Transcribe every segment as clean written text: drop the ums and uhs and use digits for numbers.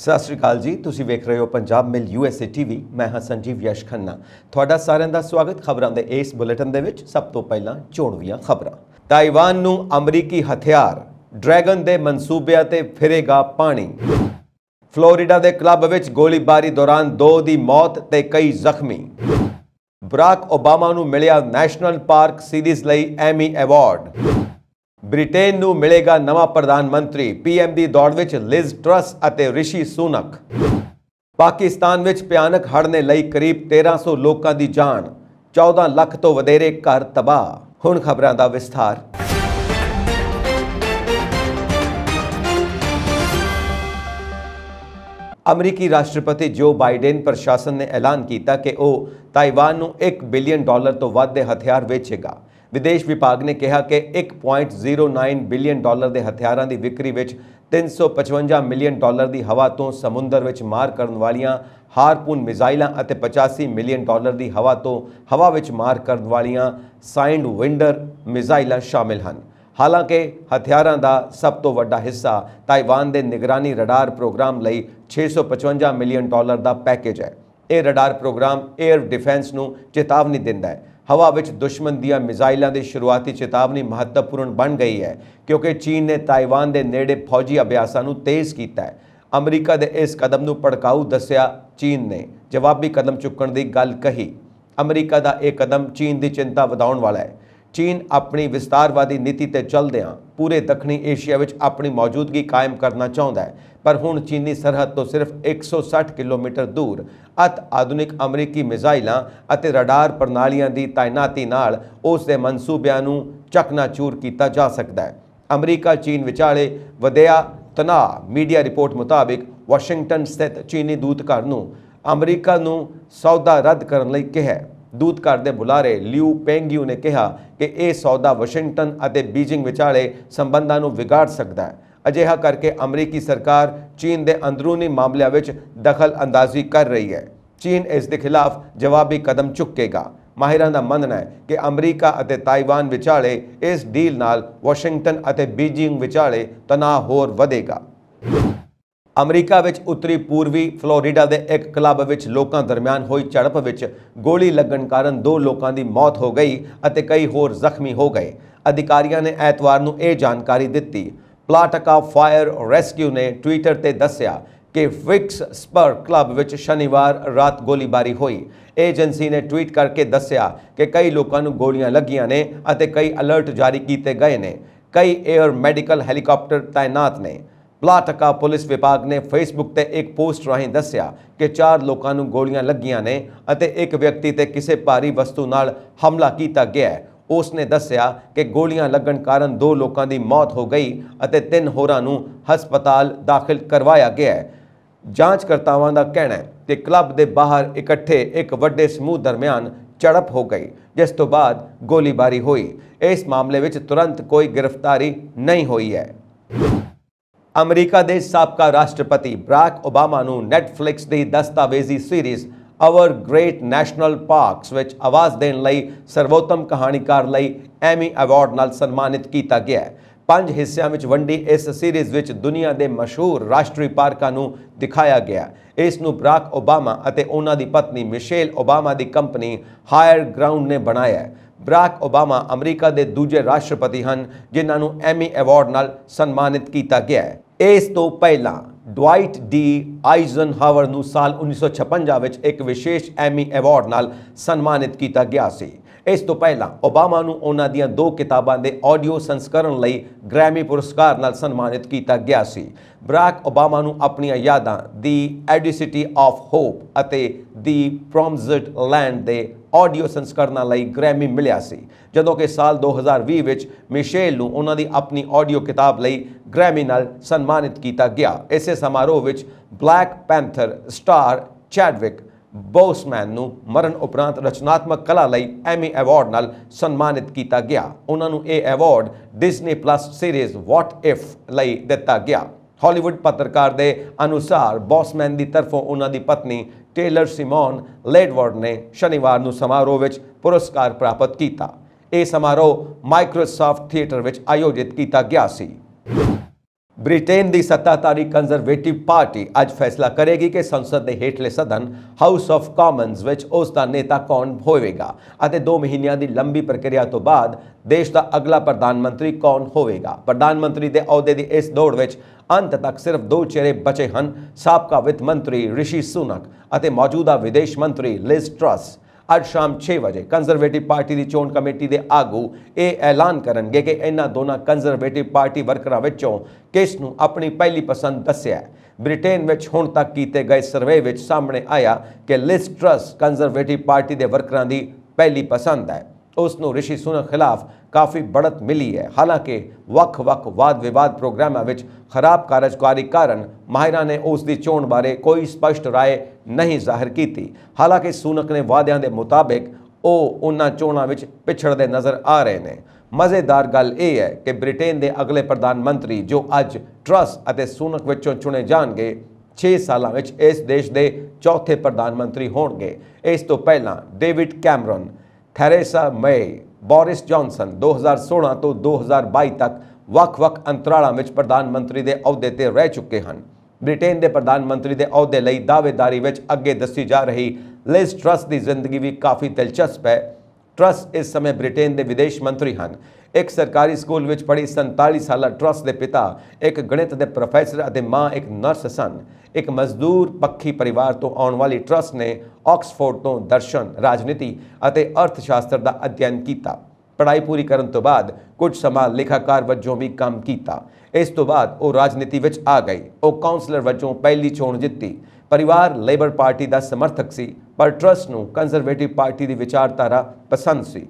सत श्री अकाल जी, तुसीं वेख रहे हो पंजाब मिल USA TV। मैं हाँ संजीव यश खन्ना। तुहाडा सारिਆਂ ਦਾ स्वागत। खबरों के इस बुलेटिन दे विच सब तो पहला चोणवीआं खबरां। ताइवान नूं अमरीकी हथियार ड्रैगन दे मनसूबिਆਂ ते फिरेगा पानी। फ्लोरिडा के क्लब विच गोलीबारी दौरान 2 दी मौत ते कई जख्मी। बराक ओबामा नूं मिलिया नैशनल पार्क सीरीज़ लई एमी अवार्ड। ब्रिटेन नूं मिलेगा नवा प्रधानमंत्री। PM की दौड़ विच लिज ट्रस अते ऋषि सुनक। पाकिस्तान विच भयानक हड़ ने लई करीब 1300 लोगों की जान, 14 लाख तो वधेरे घर तबाह। हुण खबरां दा विस्तार। अमरीकी राष्ट्रपति जो बाइडेन प्रशासन ने ऐलान किया कि वह ताइवान नूं $1 बिलियन तो वध दे हथियार वेचेगा। विदेश विभाग ने कहा कि $1.09 बिलियन के हथियारों की विक्री विच $355 मिलियन की हवा तो समुद्र विच मार करने वालियां हारपून मिसाइलां अते $85 मिलियन की हवा तो हवा विच मार करने वालियां साइंड विंडर मिसाइलां शामिल हैं। हालांकि हथियारों का सब तो वड्डा हिस्सा ताइवान के निगरानी रडार प्रोग्राम लई $655 मिलियन का पैकेज है। यह रडार प्रोग्राम एयर डिफेंस नूं चेतावनी दिंदा है। हवा विच दुश्मन दियां मिसाइलों की शुरुआती चेतावनी महत्वपूर्ण बन गई है क्योंकि चीन ने ताइवान के नेड़े फौजी अभ्यासां नूं तेज़ किया है। अमरीका के इस कदम नूं भड़काऊ दस्सिया चीन ने जवाबी कदम चुकण की गल कही। अमरीका का यह कदम चीन की चिंता वधाउण वाला है। चीन अपनी विस्तारवादी नीति ते चलदिआं पूरे दक्षिणी एशिया विच अपनी मौजूदगी कायम करना चाहुंदा है, पर हुण चीनी सरहद तो सिर्फ 160 किलोमीटर दूर अत आधुनिक अमरीकी मिसाइलां अते रडार प्रणालियां की तैनाती नाल उस दे मनसूबिਆਂ नूं चकनाचूर किया जा सकता है। अमरीका चीन विचाले वधिया तनाव। मीडिया रिपोर्ट मुताबिक वाशिंगटन स्थित चीनी दूतघर नूं अमरीका नूं सौदा रद्द करने लई कहा। दूतघर के बुलारे लियू पेंगियू ने कहा कि यह सौदा वाशिंगटन और बीजिंग विचाले संबंधों को बिगाड़ सकता है। अजिहा करके अमरीकी सरकार चीन के अंदरूनी मामलों में दखल अंदाजी कर रही है। चीन इसके खिलाफ जवाबी कदम चुकेगा। माहिरां दा मनना है कि अमरीका और ताइवान विचाले इस डील नाल वाशिंगटन और बीजिंग विचाले तनाव होर वधेगा। अमरीका विच उत्तरी पूर्वी फ्लोरिडा के एक क्लब विच लोकां दरमियान हुई झड़प विच गोली लगन कारण 2 लोगों की मौत हो गई और कई होर जख्मी हो गए। अधिकारियों ने एतवार नूं यह जानकारी दी। प्लाटका फायर रेस्क्यू ने ट्विटर ते दस्सिया कि विक्स स्पर क्लब विच शनिवार रात गोलीबारी हुई। एजेंसी ने ट्वीट करके दस्सिया कि कई लोगों नूं गोलियां लगियां ने अते कई अलर्ट जारी किए गए ने। कई एयर मेडिकल हैलीकॉप्टर तैनात ने। प्लाटका पुलिस विभाग ने फेसबुक ते एक पोस्ट राही दस्सिया कि 4 लोगों नूं गोलियां लगियां ने अते एक व्यक्ति ते किसी भारी वस्तु नाल हमला किया गया है। उसने दस्सिया कि गोलियां लगन कारण 2 लोगों की मौत हो गई अते 3 होरां नूं हस्पताल दाखिल करवाया गया है। जांचकर्तावां दा कहना है कि क्लब के बाहर इकट्ठे एक वड्डे समूह दरमियान झड़प हो गई, जिस तो बाद गोलीबारी हुई। इस मामले में तुरंत कोई गिरफ्तारी नहीं हुई है। अमरीका के साबका राष्ट्रपति बराक ओबामा नूं नेटफ्लिक्स की दस्तावेजी series our great national parks विच आवाज़ देने लई सर्वोत्तम कहानीकार लई एमी अवार्ड नाल सन्मानित किया गया है। 5 हिस्सों में वंडी इस सीरीज़ विच दुनिया के मशहूर राष्ट्रीय पार्कों नूं दिखाया गया। इस नूं बराक ओबामा अते उन्हां दी पत्नी मिशेल ओबामा की कंपनी हायर ग्राउंड ने बनाया है। बराक ओबामा अमरीका के दूजे राष्ट्रपति हैं जिन्हां नूं एमी अवार्ड नाल सन्मानित किया गया है। इस तो पहला डवाइट डी आइजनहावर नूं साल 1956 विच एक विशेष एमी अवार्ड नाल सन्मानित किया गया सी। इस तो पहला ओबामा नूं उन्हां दियां 2 किताबां दे ऑडियो संस्करण लई ग्रैमी पुरस्कार नाल सन्मानित किया गया सी। बराक ओबामा नूं अपनियां यादां दी एडिसिटी ऑफ होप अते दी प्रॉमिस्ड लैंड दे ऑडियो संस्करणां लई ग्रैमी मिलिया सी, जदों कि साल 2020 विच मिशेल नूं उन्हां दी अपनी ऑडियो किताब लई ग्रैमी नाल सन्मानित किया गया। इसे समारोह विच Black Panther star Chadwick Boseman नूं मरण उपरांत रचनात्मक कला लई एमी अवार्ड नाल सन्मानित किया गया। उन्हां नूं यह award Disney plus series what if लई दिता गया। हॉलीवुड पत्रकार के अनुसार बॉसमैन की तरफों उन्हां दी पत्नी टेलर सिमोन लेडवर्ड ने शनिवार नूं समारोह विच पुरस्कार प्राप्त किया। यह समारोह माइक्रोसॉफ्ट थिएटर विच आयोजित किया गया सी। ਬ੍ਰਿਟੇਨ ਦੀ ਸੱਤਾਧਾਰੀ ਕੰਜ਼ਰਵੇਟਿਵ ਪਾਰਟੀ ਅੱਜ ਫੈਸਲਾ ਕਰੇਗੀ ਕਿ ਸੰਸਦ ਦੇ ਹੇਠਲੇ ਸਦਨ ਹਾਊਸ ਆਫ ਕਾਮਨਜ਼ ਵਿੱਚ ਉਸ ਦਾ ਨੇਤਾ ਕੌਣ ਹੋਵੇਗਾ ਅਤੇ 2 ਮਹੀਨਿਆਂ ਦੀ ਲੰਬੀ ਪ੍ਰਕਿਰਿਆ ਤੋਂ ਬਾਅਦ ਦੇਸ਼ ਦਾ ਅਗਲਾ ਪ੍ਰਧਾਨ ਮੰਤਰੀ ਕੌਣ ਹੋਵੇਗਾ। ਪ੍ਰਧਾਨ ਮੰਤਰੀ ਦੇ ਅਹੁਦੇ ਦੀ ਇਸ ਦੌੜ ਵਿੱਚ ਅੰਤ ਤੱਕ ਸਿਰਫ 2 ਚਿਹਰੇ ਬਚੇ ਹਨ, ਸਾਬਕਾ ਵਿੱਤ ਮੰਤਰੀ ਰਿਸ਼ੀ ਸੁਨਕ ਅਤੇ ਮੌਜੂਦਾ ਵਿਦੇਸ਼ ਮੰਤਰੀ ਲਿਜ਼ ਟਰਸ। ਅੱਜ ਸ਼ਾਮ 6 ਵਜੇ ਕੰਜ਼ਰਵੇਟਿਵ ਪਾਰਟੀ ਦੀ ਚੋਣ ਕਮੇਟੀ ਦੇ ਆਗੂ ਇਹ ਐਲਾਨ ਕਰਨਗੇ ਕਿ ਇਹਨਾਂ ਦੋਨਾਂ ਕੰਜ਼ਰਵੇਟਿਵ ਪਾਰਟੀ ਵਰਕਰਾਂ ਵਿੱਚੋਂ ਕਿਸ ਨੂੰ ਆਪਣੀ ਪਹਿਲੀ ਪਸੰਦ ਦੱਸਿਆ। ਬ੍ਰਿਟੇਨ ਵਿੱਚ ਹੁਣ ਤੱਕ ਕੀਤੇ ਗਏ ਸਰਵੇ ਵਿੱਚ ਸਾਹਮਣੇ ਆਇਆ ਕਿ ਲਿਜ਼ ਟਰਸ ਕੰਜ਼ਰਵੇਟਿਵ ਪਾਰਟੀ ਦੇ ਵਰਕਰਾਂ ਦੀ ਪਹਿਲੀ ਪਸੰਦ ਹੈ। ਉਸ ਨੂੰ ਰਿਸ਼ੀ ਸੁਨਕ ਖਿਲਾਫ ਕਾਫੀ बढ़त मिली है। हालांकि ਵੱਖ-ਵੱਖ वाद-विवाद प्रोग्रामों में खराब कार्यकारी कारण माहिरां ने उसकी चोण बारे कोई स्पष्ट राय नहीं जाहिर की थी। हालांकि सुनक ने वादियां के मुताबिक उन्हां चोणां विच पिछड़ते नज़र आ रहे हैं। मज़ेदार गल यह है कि ब्रिटेन के अगले प्रधानमंत्री जो अज ट्रस और सुनक विचों चुने जाएंगे 6 सालों में इस देश के चौथे प्रधानमंत्री होंगे। इस तो पहला David Cameron, Theresa May, Boris Johnson 2016 तो 2022 तक ਵੱਖ-ਵੱਖ अंतरालों में प्रधानमंत्री के अहुदे ते रह चुके हैं। ब्रिटेन के प्रधानमंत्री के अहुदे लई दावेदारी में अगे दसी जा रही लिज ट्रस की जिंदगी भी काफ़ी दिलचस्प है। ट्रस इस समय ब्रिटेन के विदेश मंत्री हैं। एक सरकारी स्कूल में पढ़ी 47 साला ट्रस के पिता एक गणित के प्रोफैसर और माँ एक नर्स सन। एक मजदूर पक्षी परिवार तो आने वाली ट्रस ने ऑक्सफोर्ड तो दर्शन, राजनीति और अर्थशास्त्र का अध्ययन किया। पढ़ाई पूरी करने तो बाद कुछ समा लेखाकार वजों भी काम किया। इस तो बाद वो राजनीति में आ गई। वो काउंसलर वजों पहली चोण जीती। परिवार लेबर पार्टी का समर्थक सी, पर ट्रस नूं कंजरवेटिव पार्टी की विचारधारा पसंद सी।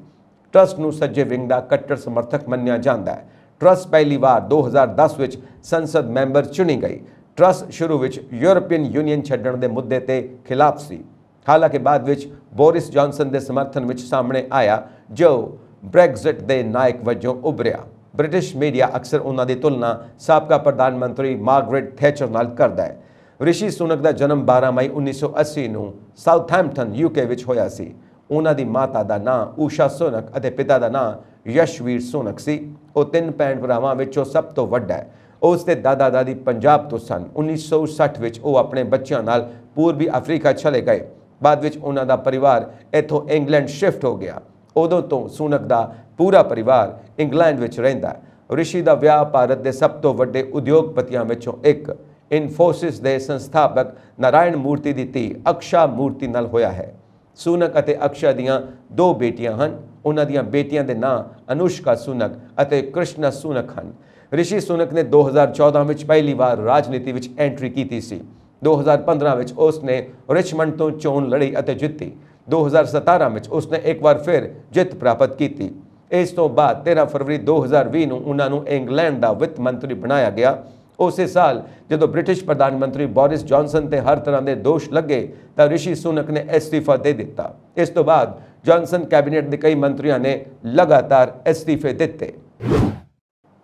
ट्रस नूं सज्जे विंग का कट्टर समर्थक मन्निया जाता है। ट्रस पहली बार 2010 में संसद मैंबर चुनी गई। ट्रस शुरू में यूरोपीयन यूनियन छड्डण के मुद्दे के खिलाफ सी। हालांकि बाद में बोरिस जॉनसन के समर्थन में सामने आया जो ब्रैग्जिट के नायक वजों उभरिया। ब्रिटिश मीडिया अक्सर उन्होंने तुलना साबका प्रधानमंत्री मार्गरेट थैचर नाल करता है। रिशी सुनक का जन्म 12 मई 1980 ਨੂੰ ਸਾਊਥਹੈਂਪਟਨ यूके ਵਿੱਚ ਹੋਇਆ ਸੀ। ਉਹਨਾਂ ਦੀ ਮਾਤਾ ਦਾ ਨਾਂ ਊਸ਼ਾ ਸੁਨਕ ਅਤੇ ਪਿਤਾ ਦਾ ਨਾਂ ਯਸ਼ਵੀਰ ਸੁਨਕ ਸੀ। ਉਹ 3 ਭੈਣ ਭਰਾਵਾਂ ਵਿੱਚੋਂ ਸਭ ਤੋਂ ਵੱਡਾ ਹੈ। ਉਸ ਦੇ ਦਾਦਾ ਦਾਦੀ ਪੰਜਾਬ ਤੋਂ ਸਨ। 1960 ਵਿੱਚ ਉਹ ਆਪਣੇ ਬੱਚਿਆਂ ਨਾਲ ਪੂਰਬੀ ਅਫਰੀਕਾ ਚਲੇ ਗਏ। ਬਾਅਦ ਵਿੱਚ ਉਹਨਾਂ ਦਾ ਪਰਿਵਾਰ ਇੱਥੋਂ ਇੰਗਲੈਂਡ ਸ਼ਿਫਟ ਹੋ ਗਿਆ। ਉਦੋਂ ਤੋਂ ਸੁਨਕ ਦਾ ਪੂਰਾ ਪਰਿਵਾਰ ਇੰਗਲੈਂਡ ਵਿੱਚ ਰਹਿੰਦਾ। ਰਿਸ਼ੀ ਦਾ ਵਿਆਹ ਭਾਰਤ ਦੇ ਸਭ ਤੋਂ ਵੱਡੇ ਉਦਯੋਗਪਤੀਆਂ ਵਿੱਚੋਂ ਇੱਕ ਇਨਫੋਸਿਸ ਦੇ ਸੰਸਥਾਪਕ ਨਾਰਾਇਣ ਮੂਰਤੀ ਦੀ ਧੀ ਅਕਸ਼ਾ ਮੂਰਤੀ ਨਾਲ ਹੋਇਆ ਹੈ। ਸੁਨਕ ਅਤੇ ਅਕਸ਼ਾ ਦੀਆਂ 2 ਬੇਟੀਆਂ ਹਨ। ਉਹਨਾਂ ਦੀਆਂ ਬੇਟੀਆਂ ਦੇ ਨਾਂ ਅਨੁਸ਼ਕਾ ਸੁਨਕ ਅਤੇ ਕ੍ਰਿਸ਼ਨਾ ਸੁਨਕ ਹਨ। ਰਿਸ਼ੀ ਸੁਨਕ ਨੇ 2014 ਵਿੱਚ ਪਹਿਲੀ ਵਾਰ ਰਾਜਨੀਤੀ ਵਿੱਚ ਐਂਟਰੀ ਕੀਤੀ ਸੀ। 2015 ਵਿੱਚ ਉਸ ਨੇ ਰਿਚਮੰਡ ਤੋਂ ਚੋਣ ਲੜੀ ਅਤੇ ਜਿੱਤੀ। 2017 ਵਿੱਚ ਉਸਨੇ ਇੱਕ ਵਾਰ ਫਿਰ ਜਿੱਤ ਪ੍ਰਾਪਤ ਕੀਤੀ। ਇਸ ਤੋਂ ਬਾਅਦ 13 ਫਰਵਰੀ 2020 ਨੂੰ ਉਹਨਾਂ ਨੂੰ ਇੰਗਲੈਂਡ ਦਾ ਵਿੱਤ ਮੰਤਰੀ ਬਣਾਇਆ ਗਿਆ। ਉਸੇ ਸਾਲ ਜਦੋਂ ਬ੍ਰਿਟਿਸ਼ ਪ੍ਰਧਾਨ ਮੰਤਰੀ ਬੋਰਿਸ ਜੌਨਸਨ ਤੇ ਹਰ ਤਰ੍ਹਾਂ ਦੇ ਦੋਸ਼ ਲੱਗੇ ਤਾਂ ਰਿਸ਼ੀ ਸੁਨਕ ਨੇ ਅਸਤੀਫਾ ਦੇ ਦਿੱਤਾ। ਇਸ ਤੋਂ ਬਾਅਦ ਜੌਨਸਨ ਕੈਬਨਿਟ ਦੇ ਕਈ ਮੰਤਰੀਆਂ ਨੇ ਲਗਾਤਾਰ ਅਸਤੀਫੇ ਦਿੱਤੇ।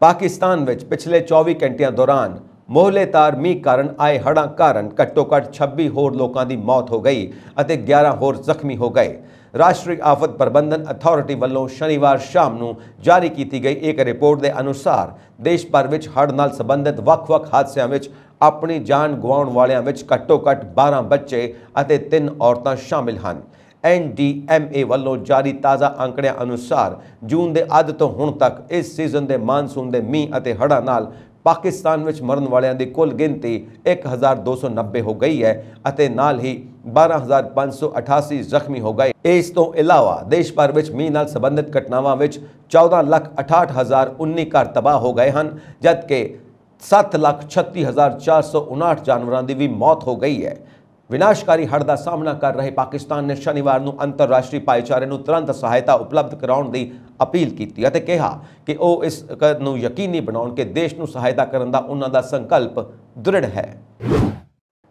ਪਾਕਿਸਤਾਨ ਵਿੱਚ ਪਿਛਲੇ 24 ਘੰਟਿਆਂ ਦੌਰਾਨ ਮੋਹਲੇਤਾਰ ਮੀਂਹ ਕਾਰਨ ਆਏ ਹੜ੍ਹਾਂ ਕਾਰਨ ਘੱਟੋ-ਘੱਟ 26 ਹੋਰ ਲੋਕਾਂ ਦੀ ਮੌਤ ਹੋ ਗਈ ਅਤੇ 11 ਹੋਰ ਜ਼ਖਮੀ ਹੋ ਗਏ। ਰਾਸ਼ਟਰੀ ਆਫਤ ਪ੍ਰਬੰਧਨ ਅਥਾਰਟੀ ਵੱਲੋਂ ਸ਼ਨੀਵਾਰ ਸ਼ਾਮ ਨੂੰ ਜਾਰੀ ਕੀਤੀ ਗਈ ਇੱਕ ਰਿਪੋਰਟ ਦੇ ਅਨੁਸਾਰ ਦੇਸ਼ ਭਰ ਵਿੱਚ ਹੜ੍ਹ ਨਾਲ ਸੰਬੰਧਿਤ ਵੱਖ-ਵੱਖ ਹਾਦਸਿਆਂ ਵਿੱਚ ਆਪਣੀ ਜਾਨ ਗਵਾਉਣ ਵਾਲਿਆਂ ਵਿੱਚ ਘੱਟੋ-ਘੱਟ 12 ਬੱਚੇ ਅਤੇ 3 ਔਰਤਾਂ ਸ਼ਾਮਿਲ ਹਨ। NDMA ਵੱਲੋਂ ਜਾਰੀ ਤਾਜ਼ਾ ਅੰਕੜਿਆਂ ਅਨੁਸਾਰ ਜੂਨ ਦੇ ਅੱਧ ਤੋਂ ਹੁਣ ਤੱਕ ਇਸ ਸੀਜ਼ਨ ਦੇ ਮਾਨਸੂਨ ਦੇ ਮੀਂਹ ਅਤੇ ਹੜ੍ਹਾਂ ਨਾਲ ਪਾਕਿਸਤਾਨ ਵਿੱਚ ਮਰਨ ਵਾਲਿਆਂ ਦੀ ਕੁੱਲ ਗਿਣਤੀ 1290 ਹੋ ਗਈ ਹੈ ਅਤੇ ਨਾਲ ਹੀ 12588 ਜ਼ਖਮੀ ਹੋ ਗਏ। ਇਸ ਤੋਂ ਇਲਾਵਾ ਦੇਸ਼ ਭਰ ਵਿੱਚ ਮੀਂਹ ਨਾਲ ਸੰਬੰਧਿਤ ਘਟਨਾਵਾਂ ਵਿੱਚ 14,68,019 ਘਰ ਤਬਾਹ ਹੋ ਗਏ ਹਨ ਜਦਕਿ 7,36,459 ਜਾਨਵਰਾਂ ਦੀ ਵੀ ਮੌਤ ਹੋ ਗਈ ਹੈ। ਵਿਨਾਸ਼ਕਾਰੀ ਹੜ੍ਹ ਦਾ ਸਾਹਮਣਾ ਕਰ ਰਹੇ ਪਾਕਿਸਤਾਨ ਨੇ ਸ਼ਨੀਵਾਰ ਨੂੰ ਅੰਤਰਰਾਸ਼ਟਰੀ ਭਾਈਚਾਰੇ ਨੂੰ ਤੁਰੰਤ ਸਹਾਇਤਾ ਉਪਲਬਧ ਕਰਾਉਣ ਦੀ ਅਪੀਲ ਕੀਤੀ ਅਤੇ ਕਿਹਾ ਕਿ ਉਹ ਇਸ ਨੂੰ ਯਕੀਨੀ ਬਣਾਉਣ ਕਿ ਦੇਸ਼ ਨੂੰ ਸਹਾਇਤਾ ਕਰਨ ਦਾ ਉਹਨਾਂ ਦਾ ਸੰਕਲਪ ਦ੍ਰਿੜ ਹੈ।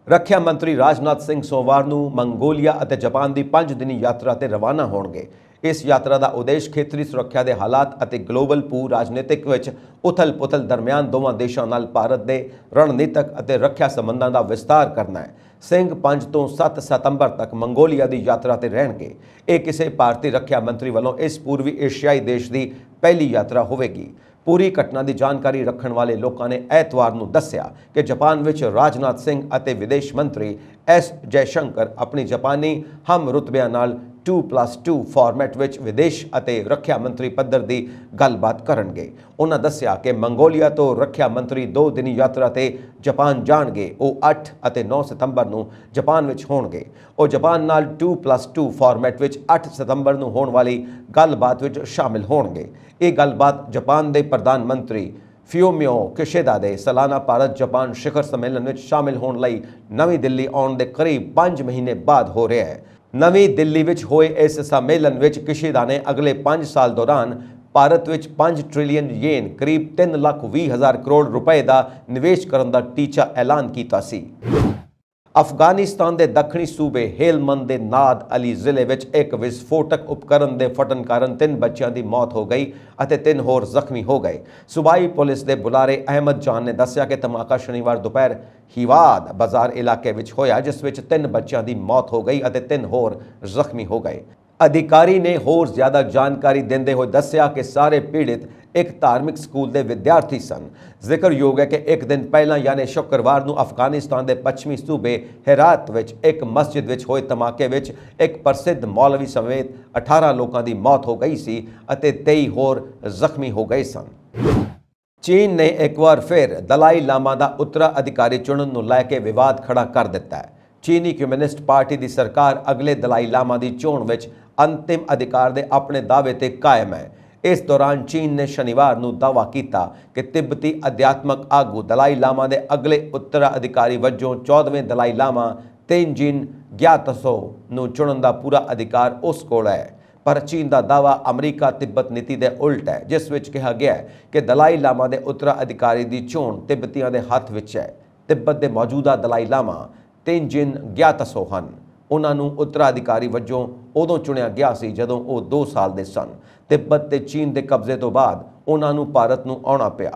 ਰੱਖਿਆ ਮੰਤਰੀ ਰਾਜਨਾਥ ਸਿੰਘ ਸੋਮਵਾਰ ਨੂੰ ਮੰਗੋਲੀਆ ਅਤੇ ਜਾਪਾਨ ਦੀ 5 ਦਿਨੀ ਯਾਤਰਾ ਤੇ ਰਵਾਨਾ ਹੋਣਗੇ। ਇਸ ਯਾਤਰਾ ਦਾ ਉਦੇਸ਼ ਖੇਤਰੀ ਸੁਰੱਖਿਆ ਦੇ ਹਾਲਾਤ ਅਤੇ ਗਲੋਬਲ ਭੂ ਰਾਜਨੀਤਿਕ ਵਿੱਚ ਉਥਲ-ਪੁਥਲ ਦਰਮਿਆਨ ਦੋਵਾਂ ਦੇਸ਼ਾਂ ਨਾਲ ਭਾਰਤ ਦੇ ਰਣਨੀਤਕ ਅਤੇ ਰੱਖਿਆ ਸੰਬੰਧਾਂ ਦਾ ਵਿਸਤਾਰ ਕਰਨਾ ਹੈ। ਸਿੰਘ 5 ਤੋਂ 7 ਸਤੰਬਰ ਤੱਕ ਮੰਗੋਲੀਆ ਦੀ ਯਾਤਰਾ ਤੇ ਰਹਿਣਗੇ। ਇਹ ਕਿਸੇ ਭਾਰਤੀ ਰੱਖਿਆ ਮੰਤਰੀ ਵੱਲੋਂ ਇਸ ਪੂਰਬੀ ਏਸ਼ੀਆਈ ਦੇਸ਼ ਦੀ ਪਹਿਲੀ ਯਾਤਰਾ ਹੋਵੇਗੀ। ਪੂਰੀ ਘਟਨਾ ਦੀ ਜਾਣਕਾਰੀ ਰੱਖਣ ਵਾਲੇ ਲੋਕਾਂ ਨੇ ਐਤਵਾਰ ਨੂੰ ਦੱਸਿਆ ਕਿ ਜਾਪਾਨ ਵਿੱਚ ਰਾਜਨਾਥ ਸਿੰਘ ਅਤੇ ਵਿਦੇਸ਼ ਮੰਤਰੀ ਐਸ ਜੈਸ਼ੰਕਰ ਆਪਣੀ ਜਾਪਾਨੀ ਹਮ ਰੁਤਬਿਆਂ ਨਾਲ 2+2 ਫਾਰਮੈਟ ਵਿੱਚ ਵਿਦੇਸ਼ ਅਤੇ ਰੱਖਿਆ ਮੰਤਰੀ ਪੱਧਰ ਦੀ ਗੱਲਬਾਤ ਕਰਨਗੇ। ਉਹਨਾਂ ਦੱਸਿਆ ਕਿ ਮੰਗੋਲੀਆ ਤੋਂ ਰੱਖਿਆ ਮੰਤਰੀ 2 ਦਿਨੀ ਯਾਤਰਾ ਤੇ ਜਾਪਾਨ ਜਾਣਗੇ। ਉਹ 8 ਅਤੇ 9 ਸਤੰਬਰ ਨੂੰ ਜਾਪਾਨ ਵਿੱਚ ਹੋਣਗੇ। ਉਹ ਜਾਪਾਨ ਨਾਲ 2+2 ਫਾਰਮੈਟ ਵਿੱਚ 8 ਸਤੰਬਰ ਨੂੰ ਹੋਣ ਵਾਲੀ ਗੱਲਬਾਤ ਵਿੱਚ ਸ਼ਾਮਿਲ ਹੋਣਗੇ। ਇਹ ਗੱਲਬਾਤ ਜਾਪਾਨ ਦੇ ਪ੍ਰਧਾਨ ਮੰਤਰੀ ਫਿਊਮੀਓ ਕਿਸ਼ਿਦਾ ਦੇ ਸਾਲਾਨਾ ਭਾਰਤ ਜਾਪਾਨ ਸਿਖਰ ਸੰਮੇਲਨ ਵਿੱਚ ਸ਼ਾਮਿਲ ਹੋਣ ਲਈ ਨਵੀਂ ਦਿੱਲੀ ਆਉਣ ਦੇ ਕਰੀਬ 5 ਮਹੀਨੇ ਬਾਅਦ ਹੋ ਰਿਹਾ ਹੈ। ਨਵੀਂ ਦਿੱਲੀ ਵਿੱਚ ਹੋਏ ਇਸ ਸੰਮੇਲਨ ਵਿੱਚ ਕਿਸ਼ਿਦਾ ਨੇ ਅਗਲੇ 5 ਸਾਲ ਦੌਰਾਨ ਭਾਰਤ ਵਿੱਚ 5 ਟ੍ਰਿਲੀਅਨ ਯੇਨ ਕਰੀਬ 3,20,000 ਕਰੋੜ ਰੁਪਏ ਦਾ ਨਿਵੇਸ਼ ਕਰਨ ਦਾ ਟੀਚਾ ਐਲਾਨ ਕੀਤਾ ਸੀ। ਅਫਗਾਨਿਸਤਾਨ ਦੇ ਦੱਖਣੀ ਸੂਬੇ ਹੇਲਮੰਦ ਦੇ ਨਾਦ ਅਲੀ ਜ਼ਿਲ੍ਹੇ ਵਿੱਚ ਇੱਕ ਵਿਸਫੋਟਕ ਉਪਕਰਨ ਦੇ ਫਟਣ ਕਾਰਨ 3 ਬੱਚਿਆਂ ਦੀ ਮੌਤ ਹੋ ਗਈ ਅਤੇ 3 ਹੋਰ ਜ਼ਖਮੀ ਹੋ ਗਏ। ਸੂਬਾਈ ਪੁਲਿਸ ਦੇ ਬੁਲਾਰੇ ਅਹਿਮਦ ਜਾਨ ਨੇ ਦੱਸਿਆ ਕਿ ਧਮਾਕਾ ਸ਼ਨੀਵਾਰ ਦੁਪਹਿਰ ਹੀਵਾਦ ਬਾਜ਼ਾਰ ਇਲਾਕੇ ਵਿੱਚ ਹੋਇਆ, ਜਿਸ ਵਿੱਚ 3 ਬੱਚਿਆਂ ਦੀ ਮੌਤ ਹੋ ਗਈ ਅਤੇ 3 ਹੋਰ ਜ਼ਖਮੀ ਹੋ ਗਏ। ਅਧਿਕਾਰੀ ਨੇ ਹੋਰ ਜ਼ਿਆਦਾ ਜਾਣਕਾਰੀ ਦਿੰਦੇ ਹੋਏ ਦੱਸਿਆ ਕਿ ਸਾਰੇ ਪੀੜਿਤ ਇੱਕ ਧਾਰਮਿਕ ਸਕੂਲ ਦੇ ਵਿਦਿਆਰਥੀ ਸਨ। ਜ਼ਿਕਰਯੋਗ ਹੈ ਕਿ ਇੱਕ ਦਿਨ ਪਹਿਲਾਂ ਯਾਨੀ ਸ਼ੁੱਕਰਵਾਰ ਨੂੰ ਅਫਗਾਨਿਸਤਾਨ ਦੇ ਪੱਛਮੀ ਸੂਬੇ ਹੈਰਾਤ ਵਿੱਚ ਇੱਕ ਮਸਜਿਦ ਵਿੱਚ ਹੋਏ ਧਮਾਕੇ ਵਿੱਚ ਇੱਕ ਪ੍ਰਸਿੱਧ ਮੌਲਵੀ ਸਮੇਤ 18 ਲੋਕਾਂ ਦੀ ਮੌਤ ਹੋ ਗਈ ਸੀ ਅਤੇ 23 ਹੋਰ ਜ਼ਖਮੀ ਹੋ ਗਏ ਸਨ। ਚੀਨ ਨੇ ਇੱਕ ਵਾਰ ਫਿਰ ਦਲਾਈ ਲਾਮਾ ਦਾ ਉੱਤਰਾਧਿਕਾਰੀ ਚੁਣਨ ਨੂੰ ਲੈ ਕੇ ਵਿਵਾਦ ਖੜਾ ਕਰ ਦਿੱਤਾ ਹੈ। ਚੀਨੀ ਕਮਿਊਨਿਸਟ ਪਾਰਟੀ ਦੀ ਸਰਕਾਰ ਅਗਲੇ ਦਲਾਈ ਲਾਮਾ ਦੀ ਚੋਣ ਵਿੱਚ ਅੰਤਿਮ ਅਧਿਕਾਰ ਦੇ ਆਪਣੇ ਦਾਅਵੇ ਤੇ ਕਾਇਮ ਹੈ। ਇਸ ਦੌਰਾਨ ਚੀਨ ਨੇ ਸ਼ਨੀਵਾਰ ਨੂੰ ਦਾਅਵਾ ਕੀਤਾ ਕਿ ਤਿੱਬਤੀ ਅਧਿਆਤਮਕ ਆਗੂ ਦਲਾਈ ਲਾਮਾ ਦੇ ਅਗਲੇ ਉੱਤਰਾਧਿਕਾਰੀ ਵਜੋਂ 14ਵੇਂ ਦਲਾਈ ਲਾਮਾ ਤੇਨਜਿਨ ਗਿਆਤਸੋ ਨੂੰ ਚੁਣਨ ਦਾ ਪੂਰਾ ਅਧਿਕਾਰ ਉਸ ਕੋਲ ਹੈ। ਪਰ ਚੀਨ ਦਾ ਦਾਅਵਾ ਅਮਰੀਕਾ ਤਿੱਬਤ ਨੀਤੀ ਦੇ ਉਲਟ ਹੈ, ਜਿਸ ਵਿੱਚ ਕਿਹਾ ਗਿਆ ਹੈ ਕਿ ਦਲਾਈ ਲਾਮਾ ਦੇ ਉੱਤਰਾਧਿਕਾਰੀ ਦੀ ਚੋਣ ਤਿੱਬਤੀਆਂ ਦੇ ਹੱਥ ਵਿੱਚ ਹੈ। ਤਿੱਬਤ ਦੇ ਮੌਜੂਦਾ ਦਲਾਈ ਲਾਮਾ ਤੇਨਜਿਨ ਗਿਆਤਸੋ ਹਨ। ਉਹਨਾਂ ਨੂੰ ਉੱਤਰਾਧਿਕਾਰੀ ਵਜੋਂ ਉਦੋਂ ਚੁਣਿਆ ਗਿਆ ਸੀ ਜਦੋਂ ਉਹ 2 ਸਾਲ ਦੇ ਸਨ। ਤਿੱਬਤ ਤੇ ਚੀਨ ਦੇ ਕਬਜ਼ੇ ਤੋਂ ਬਾਅਦ ਉਹਨਾਂ ਨੂੰ ਭਾਰਤ ਨੂੰ ਆਉਣਾ ਪਿਆ।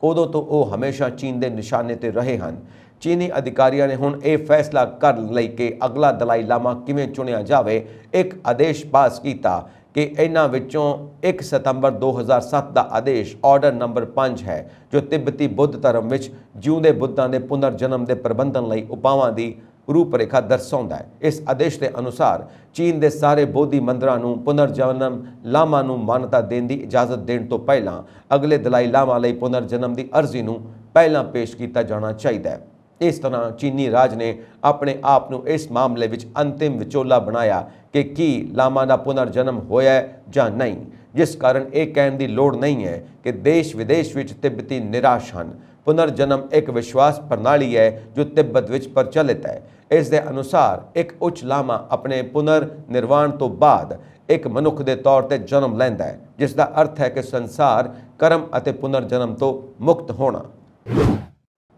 ਉਦੋਂ ਤੋਂ ਉਹ ਹਮੇਸ਼ਾ ਚੀਨ ਦੇ ਨਿਸ਼ਾਨੇ ਤੇ ਰਹੇ ਹਨ। ਚੀਨੀ ਅਧਿਕਾਰੀਆਂ ਨੇ ਹੁਣ ਇਹ ਫੈਸਲਾ ਕਰ ਲਈ ਕਿ ਅਗਲਾ ਦਲਾਈ ਲਾਮਾ ਕਿਵੇਂ ਚੁਣਿਆ ਜਾਵੇ। ਇੱਕ ਆਦੇਸ਼ ਪਾਸ ਕੀਤਾ ਕਿ ਇਹਨਾਂ ਵਿੱਚੋਂ 1 ਸਤੰਬਰ 2007 ਦਾ ਆਦੇਸ਼ ਆਰਡਰ ਨੰਬਰ 5 ਹੈ, ਜੋ ਤਿੱਬਤੀ ਬੁੱਧ ਧਰਮ ਵਿੱਚ ਜਿਉਂਦੇ ਬੁੱਧਾਂ ਦੇ ਪੁਨਰ ਜਨਮ ਦੇ ਪ੍ਰਬੰਧਨ ਲਈ ਉਪਾਵਾਂ ਦੀ ਰੂਪਰੇਖਾ ਦਰਸਾਉਂਦਾ ਹੈ। ਇਸ ਆਦੇਸ਼ ਦੇ ਅਨੁਸਾਰ ਚੀਨ ਦੇ ਸਾਰੇ ਬੋਧੀ ਮੰਦਰਾਂ ਨੂੰ ਪੁਨਰ ਜਨਮ ਲਾਮਾ ਨੂੰ ਮਾਨਤਾ ਦੇਣ ਦੀ ਇਜਾਜ਼ਤ ਦੇਣ ਤੋਂ ਪਹਿਲਾਂ ਅਗਲੇ ਦਲਾਈ ਲਾਮਾ ਲਈ ਪੁਨਰ ਜਨਮ ਦੀ ਅਰਜ਼ੀ ਨੂੰ ਪਹਿਲਾਂ ਪੇਸ਼ ਕੀਤਾ ਜਾਣਾ ਚਾਹੀਦਾ ਹੈ। ਇਸ ਤਰ੍ਹਾਂ ਚੀਨੀ ਰਾਜ ਨੇ ਆਪਣੇ ਆਪ ਨੂੰ ਇਸ ਮਾਮਲੇ ਵਿੱਚ ਅੰਤਿਮ ਵਿਚੋਲਾ ਬਣਾਇਆ ਕਿ ਕੀ ਲਾਮਾ ਦਾ ਪੁਨਰ ਜਨਮ ਹੋਇਆ ਜਾਂ ਨਹੀਂ, ਜਿਸ ਕਾਰਨ ਇਹ ਕਹਿਣ ਦੀ ਲੋੜ ਨਹੀਂ ਹੈ ਕਿ ਦੇਸ਼ ਵਿਦੇਸ਼ ਵਿੱਚ ਤਿੱਬਤੀ ਨਿਰਾਸ਼ ਹਨ। ਪੁਨਰ ਜਨਮ ਇੱਕ ਵਿਸ਼ਵਾਸ ਪ੍ਰਣਾਲੀ ਹੈ ਜੋ ਤਿੱਬਤ ਵਿੱਚ ਪ੍ਰਚਲਿਤ ਹੈ। ਇਸ ਦੇ ਅਨੁਸਾਰ ਇੱਕ ਉੱਚ ਲਾਮਾ ਆਪਣੇ ਪੁਨਰ ਨਿਰਵਾਣ ਤੋਂ ਬਾਅਦ ਇੱਕ ਮਨੁੱਖ ਦੇ ਤੌਰ ਤੇ ਜਨਮ ਲੈਂਦਾ ਹੈ, ਜਿਸ ਦਾ ਅਰਥ ਹੈ ਕਿ ਸੰਸਾਰ ਕਰਮ ਅਤੇ ਪੁਨਰ ਜਨਮ ਤੋਂ ਮੁਕਤ ਹੋਣਾ।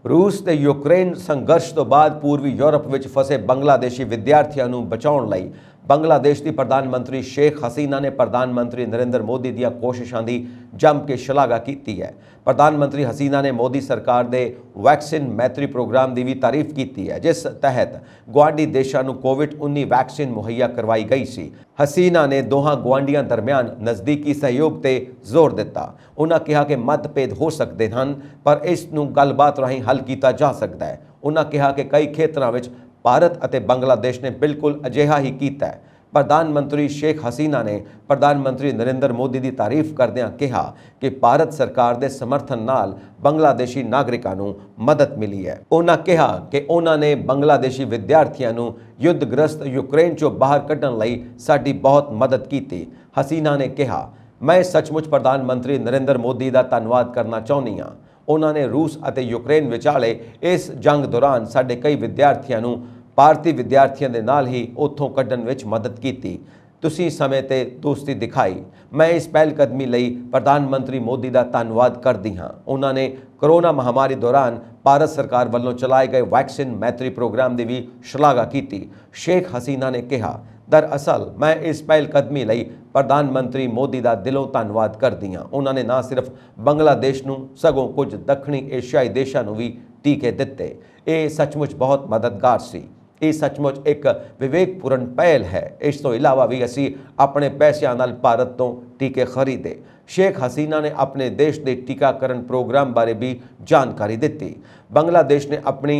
ਰੂਸ ਤੇ ਯੂਕਰੇਨ ਸੰਘਰਸ਼ ਤੋਂ ਬਾਅਦ ਪੂਰਬੀ ਯੂਰਪ ਵਿੱਚ ਫਸੇ ਬੰਗਲਾਦੇਸ਼ੀ ਵਿਦਿਆਰਥੀਆਂ ਨੂੰ ਬਚਾਉਣ ਲਈ ਬੰਗਲਾਦੇਸ਼ ਦੀ ਪ੍ਰਧਾਨ ਮੰਤਰੀ ਸ਼ੇਖ ਹਸੀਨਾ ਨੇ ਪ੍ਰਧਾਨ ਮੰਤਰੀ ਨਰਿੰਦਰ ਮੋਦੀ ਦੀਆਂ ਕੋਸ਼ਿਸ਼ਾਂ ਦੀ ਜੰਮ ਕੇ ਸ਼ਲਾਘਾ ਕੀਤੀ ਹੈ। ਪ੍ਰਧਾਨ ਮੰਤਰੀ ਹਸੀਨਾ ਨੇ ਮੋਦੀ ਸਰਕਾਰ ਦੇ ਵੈਕਸੀਨ ਮੈਤਰੀ ਪ੍ਰੋਗਰਾਮ ਦੀ ਵੀ ਤਾਰੀਫ ਕੀਤੀ ਹੈ, ਜਿਸ ਤਹਿਤ ਗੁਆਂਢੀ ਦੇਸ਼ਾਂ ਨੂੰ ਕੋਵਿਡ-19 ਵੈਕਸੀਨ ਮੁਹੱਈਆ ਕਰਵਾਈ ਗਈ ਸੀ। ਹਸੀਨਾ ਨੇ ਦੋਹਾਂ ਗੁਆਂਢੀਆਂ ਦਰਮਿਆਨ ਨਜ਼ਦੀਕੀ ਸਹਿਯੋਗ ਤੇ ਜ਼ੋਰ ਦਿੱਤਾ। ਉਹਨਾਂ ਕਿਹਾ ਕਿ ਮਤਭੇਦ ਹੋ ਸਕਦੇ ਹਨ, ਪਰ ਇਸ ਨੂੰ ਗੱਲਬਾਤ ਰਾਹੀਂ ਹੱਲ ਕੀਤਾ ਜਾ ਸਕਦਾ ਹੈ। ਉਹਨਾਂ ਕਿਹਾ ਕਿ ਕਈ ਖੇਤਰਾਂ ਵਿੱਚ ਭਾਰਤ ਅਤੇ ਬੰਗਲਾਦੇਸ਼ ਨੇ ਬਿਲਕੁਲ ਅਜਿਹਾ ਹੀ ਕੀਤਾ ਹੈ। ਪ੍ਰਧਾਨ ਮੰਤਰੀ ਸ਼ੇਖ ਹਸੀਨਾ ਨੇ ਪ੍ਰਧਾਨ ਮੰਤਰੀ ਨਰਿੰਦਰ ਮੋਦੀ ਦੀ ਤਾਰੀਫ ਕਰਦਿਆਂ ਕਿਹਾ ਕਿ ਭਾਰਤ ਸਰਕਾਰ ਦੇ ਸਮਰਥਨ ਨਾਲ ਬੰਗਲਾਦੇਸ਼ੀ ਨਾਗਰਿਕਾਂ ਨੂੰ ਮਦਦ ਮਿਲੀ ਹੈ। ਉਹਨਾਂ ਕਿਹਾ ਕਿ ਉਹਨਾਂ ਨੇ ਬੰਗਲਾਦੇਸ਼ੀ ਵਿਦਿਆਰਥੀਆਂ ਨੂੰ ਯੁੱਧਗ੍ਰਸਤ ਯੂਕਰੇਨ ਚੋਂ ਬਾਹਰ ਕੱਢਣ ਲਈ ਸਾਡੀ ਬਹੁਤ ਮਦਦ ਕੀਤੀ। ਹਸੀਨਾ ਨੇ ਕਿਹਾ, ਮੈਂ ਸੱਚਮੁੱਚ ਪ੍ਰਧਾਨ ਮੰਤਰੀ ਨਰਿੰਦਰ ਮੋਦੀ ਦਾ ਧੰਨਵਾਦ ਕਰਨਾ ਚਾਹੁੰਦੀ ਹਾਂ। ਉਹਨਾਂ ਨੇ ਰੂਸ ਅਤੇ ਯੂਕਰੇਨ ਵਿਚਾਲੇ ਇਸ ਜੰਗ ਦੌਰਾਨ ਸਾਡੇ ਕਈ ਵਿਦਿਆਰਥੀਆਂ ਨੂੰ ਭਾਰਤੀ ਵਿਦਿਆਰਥੀਆਂ ਦੇ ਨਾਲ ਹੀ ਉੱਥੋਂ ਕੱਢਣ ਵਿੱਚ ਮਦਦ ਕੀਤੀ। ਤੁਸੀਂ ਸਮੇਂ ਤੇ ਦੋਸਤੀ ਦਿਖਾਈ। ਮੈਂ ਇਸ ਪਹਿਲ ਕਦਮੀ ਲਈ ਪ੍ਰਧਾਨ ਮੰਤਰੀ ਮੋਦੀ ਦਾ ਧੰਨਵਾਦ ਕਰਦੀ ਹਾਂ। ਉਹਨਾਂ ਨੇ ਕੋਰੋਨਾ ਮਹਾਮਾਰੀ ਦੌਰਾਨ ਭਾਰਤ ਸਰਕਾਰ ਵੱਲੋਂ ਚਲਾਏ ਗਏ ਵੈਕਸੀਨ ਮੈਤਰੀ ਪ੍ਰੋਗਰਾਮ ਦੀ ਵੀ ਸ਼ਲਾਘਾ ਕੀਤੀ। ਸ਼ੇਖ ਹਸੀਨਾ ਨੇ ਕਿਹਾ, ਦਰਅਸਲ ਮੈਂ ਇਸ ਪਹਿਲ ਕਦਮੀ ਲਈ ਪ੍ਰਧਾਨ ਮੰਤਰੀ ਮੋਦੀ ਦਾ ਦਿਲੋਂ ਧੰਨਵਾਦ ਕਰਦੀ ਹਾਂ। ਉਹਨਾਂ ਨੇ ਨਾ ਸਿਰਫ ਬੰਗਲਾਦੇਸ਼ ਨੂੰ ਸਗੋਂ ਕੁਝ ਦੱਖਣੀ ਏਸ਼ੀਆਈ ਦੇਸ਼ਾਂ ਨੂੰ ਵੀ ਟੀਕੇ ਦਿੱਤੇ। ਇਹ ਸੱਚਮੁੱਚ ਬਹੁਤ ਮਦਦਗਾਰ ਸੀ। ਇਹ ਸੱਚਮੁੱਚ ਇੱਕ ਵਿਵੇਕਪੂਰਨ ਪਹਿਲ ਹੈ। ਇਸ ਤੋਂ ਇਲਾਵਾ ਵੀ ਅਸੀਂ ਆਪਣੇ ਪੈਸਿਆਂ ਨਾਲ ਭਾਰਤ ਤੋਂ ਟੀਕੇ ਖਰੀਦੇ। शेख हसीना ने अपने देश के टीकाकरण प्रोग्राम बारे भी जानकारी दी। बांग्लादेश ने अपनी